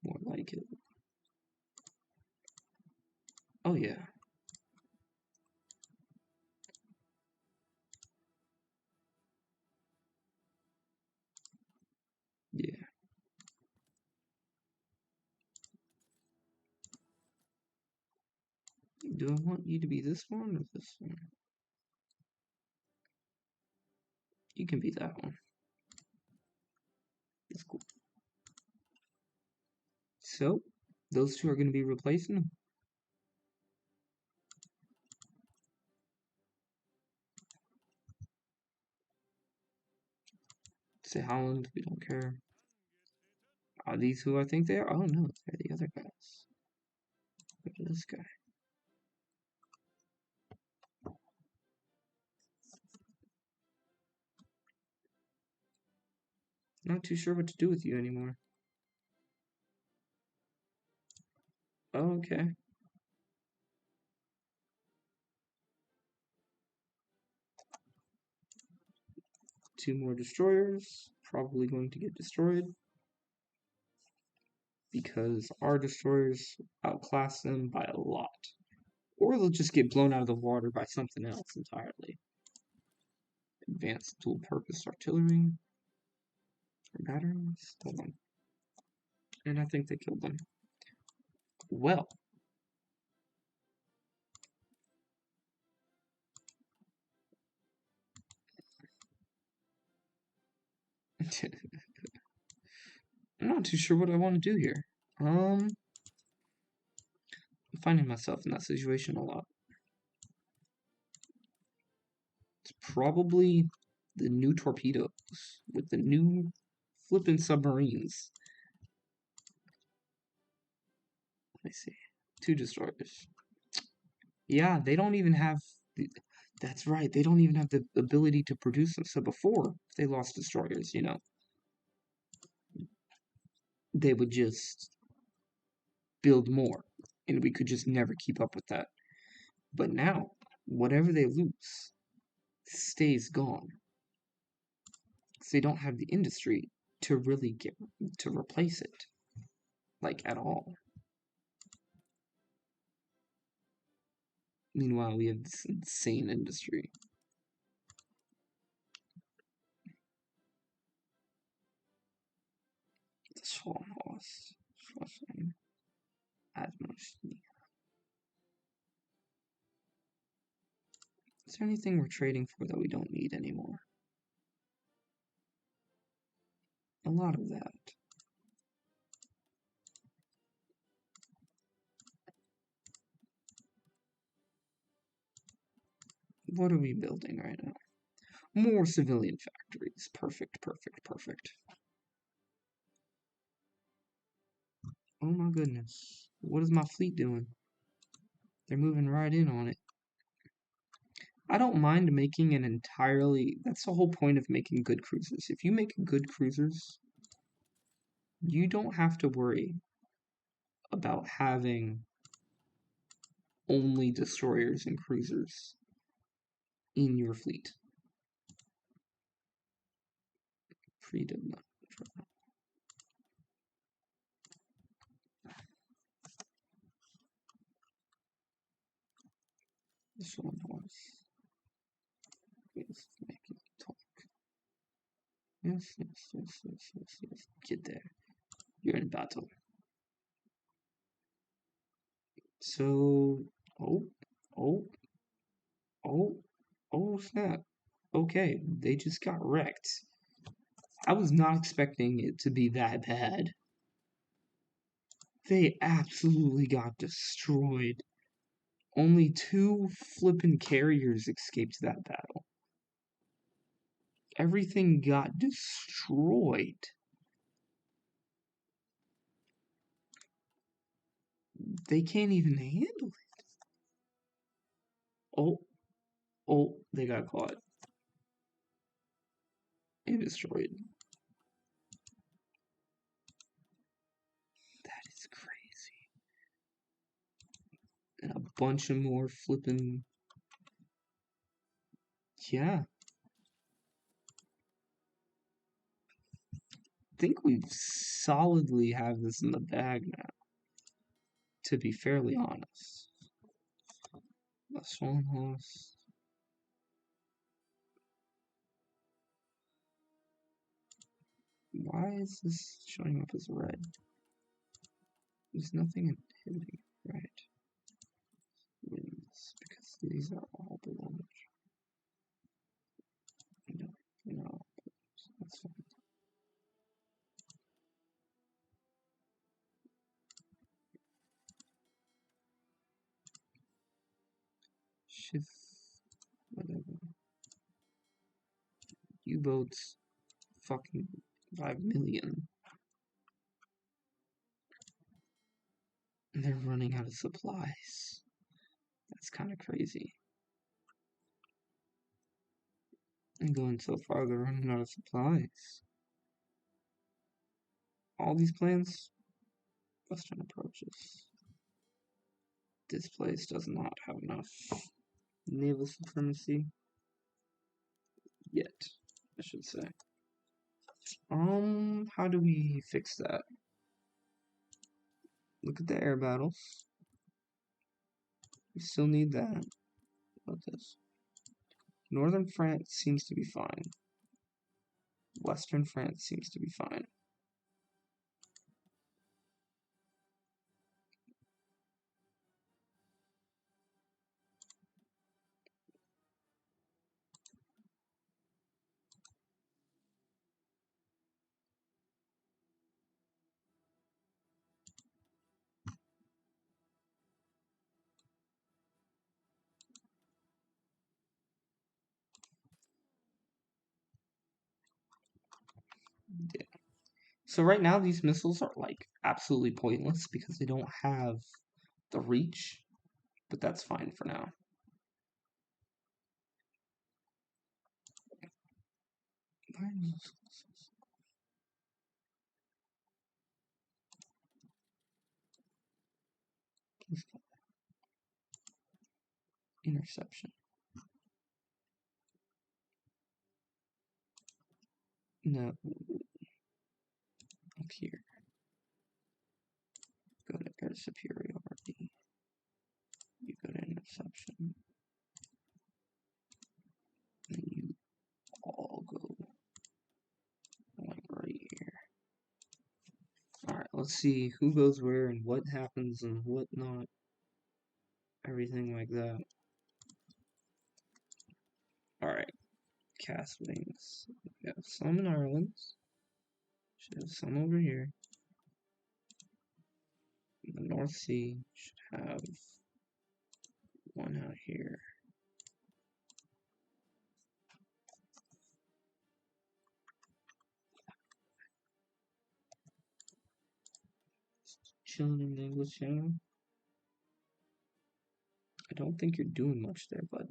more like it. Oh yeah. Yeah. Do I want you to be this one or this one? You can be that one. That's cool. So, those two are going to be replacing them. Say Holland, we don't care. Are these who I think they are? Oh no, they're the other guys. Look at this guy. Not too sure what to do with you anymore. Oh, okay. Two more destroyers. Probably going to get destroyed. Because our destroyers outclass them by a lot. Or they'll just get blown out of the water by something else entirely. Advanced dual-purpose artillery. Or batteries? Hold on. And I think they killed them. Well. I'm not too sure what I want to do here. I'm finding myself in that situation a lot. It's probably the new torpedoes with the new flippin' submarines. Let me see. Two destroyers. Yeah, they don't even have... That's right, they don't even have the ability to produce them. So before they lost destroyers, you know, they would just build more, and we could just never keep up with that. But now, whatever they lose stays gone. So they don't have the industry to really get to replace it, like at all. Meanwhile, we have this insane industry. Schwarmhaus. Is there anything we're trading for that we don't need anymore? A lot of that. What are we building right now? More civilian factories. Perfect, perfect, perfect. Oh my goodness. What is my fleet doing? They're moving right in on it. I don't mind making an entirely... That's the whole point of making good cruisers. If you make good cruisers, you don't have to worry about having only destroyers and cruisers in your fleet. Freedom. This one was... Yes, make it talk. Yes, yes, yes, yes, yes, yes. Get there. You're in battle. So... Oh, oh, oh, oh, snap. Okay, they just got wrecked. I was not expecting it to be that bad. They absolutely got destroyed. Only two flippin' carriers escaped that battle. Everything got destroyed. They can't even handle it. Oh, oh, they got caught. And destroyed. That is crazy. bunch of more flipping. Yeah. I think we solidly have this in the bag now, to be fairly honest. That's one horse. Why is this showing up as red? There's nothing inhibiting, right? Wins, because these are all below. No, that's fine. Shift, whatever. U-boats, fucking 5 million. And they're running out of supplies. That's kind of crazy. And going so far, they're running out of supplies. All these plans, Western approaches. This place does not have enough naval supremacy yet, I should say. How do we fix that? Look at the air battles. We still need that. What about this? Northern France seems to be fine. Western France seems to be fine. Yeah. So right now these missiles are like absolutely pointless because they don't have the reach, but that's fine for now. Interception. No. Up here. Go to air superiority. You go to interception. And you all go like right here. Alright, let's see who goes where and what happens and what not. Everything like that. Alright. Cast wings. We have some in Ireland. Should have some over here. The North Sea should have one out here. Chilling in the English Channel. I don't think you're doing much there, bud.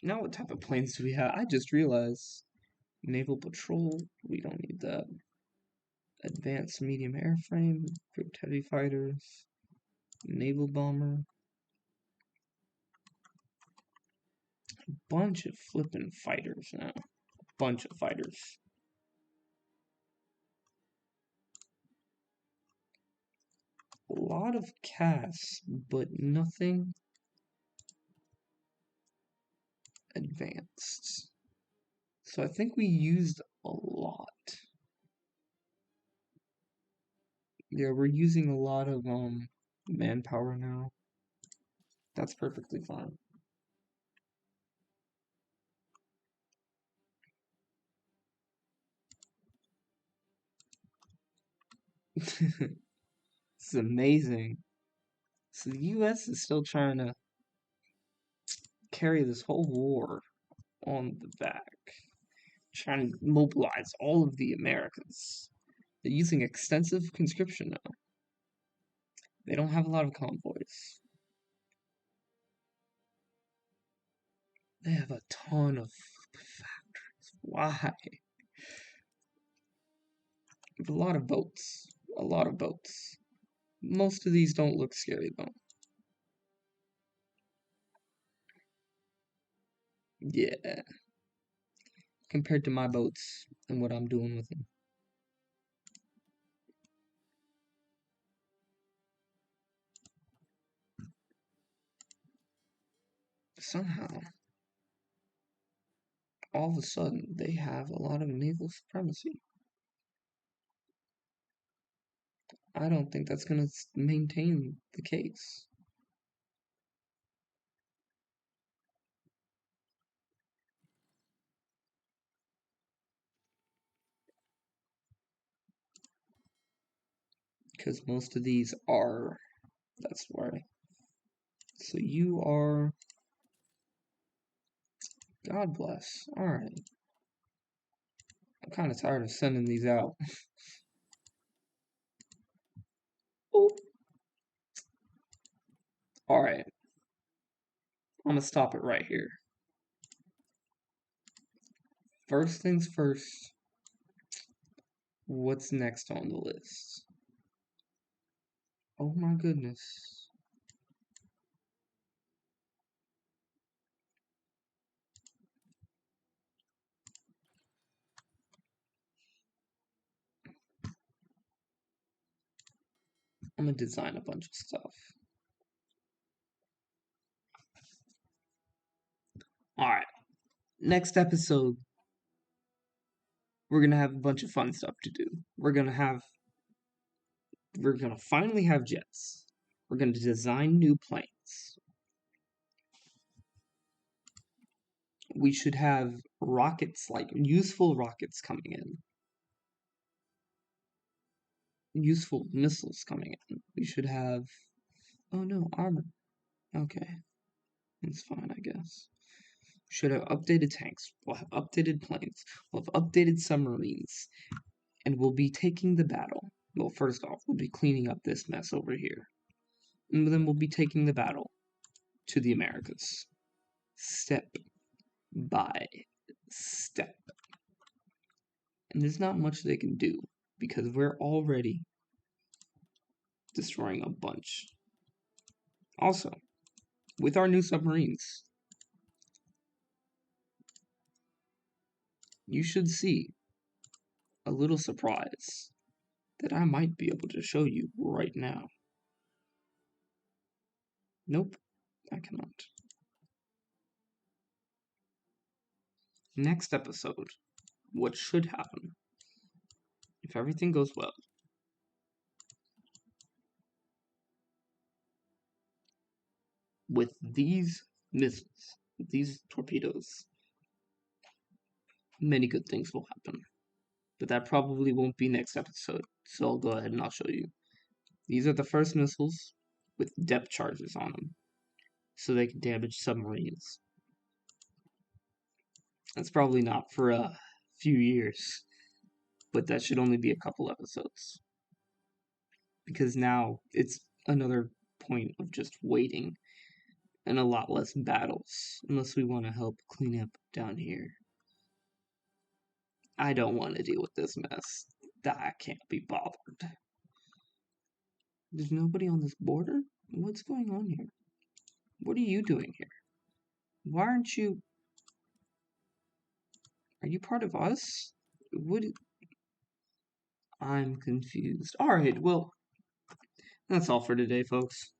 Now what type of planes do we have? I just realized. Naval Patrol, we don't need that. Advanced Medium Airframe, Equipped Heavy Fighters, Naval Bomber. A bunch of flippin' fighters now. Bunch of fighters. A lot of casts, but nothing advanced. So I think we used a lot. Yeah, we're using a lot of manpower now. That's perfectly fine. This is amazing. So the US is still trying to carry this whole war on the back, trying to mobilize all of the Americas. They're using extensive conscription now. They don't have a lot of convoys. They have a ton of factories. Why? A lot of boats. A lot of boats. Most of these don't look scary, though. Yeah. Compared to my boats and what I'm doing with them. Somehow, all of a sudden, they have a lot of naval supremacy. I don't think that's going to maintain the case. Because most of these are. That's why. So you are. God bless. Alright. I'm kind of tired of sending these out. Oh. Alright. I'm gonna stop it right here. First things first. What's next on the list? Oh my goodness. I'm gonna design a bunch of stuff. Alright. Next episode, we're gonna have a bunch of fun stuff to do. We're gonna finally have jets. We're gonna design new planes. We should have rockets, like useful rockets coming in. Useful missiles coming in. We should have. Oh no, armor. Okay. That's fine, I guess. We should have updated tanks. We'll have updated planes. We'll have updated submarines. And we'll be taking the battle. Well, first off, we'll be cleaning up this mess over here. And then we'll be taking the battle to the Americas. Step by step. And there's not much they can do because we're already destroying a bunch. Also, with our new submarines, you should see a little surprise that I might be able to show you right now. Nope, I cannot. Next episode, what should happen, if everything goes well, with these missiles, these torpedoes, many good things will happen. But that probably won't be next episode, so I'll go ahead and I'll show you. These are the first missiles with depth charges on them, so they can damage submarines. That's probably not for a few years, but that should only be a couple episodes. Because now it's another point of just waiting and a lot less battles, unless we want to help clean up down here. I don't want to deal with this mess. I can't be bothered. There's nobody on this border? What's going on here? What are you doing here? Why aren't you... Are you part of us? What... I'm confused. Alright, well, that's all for today, folks.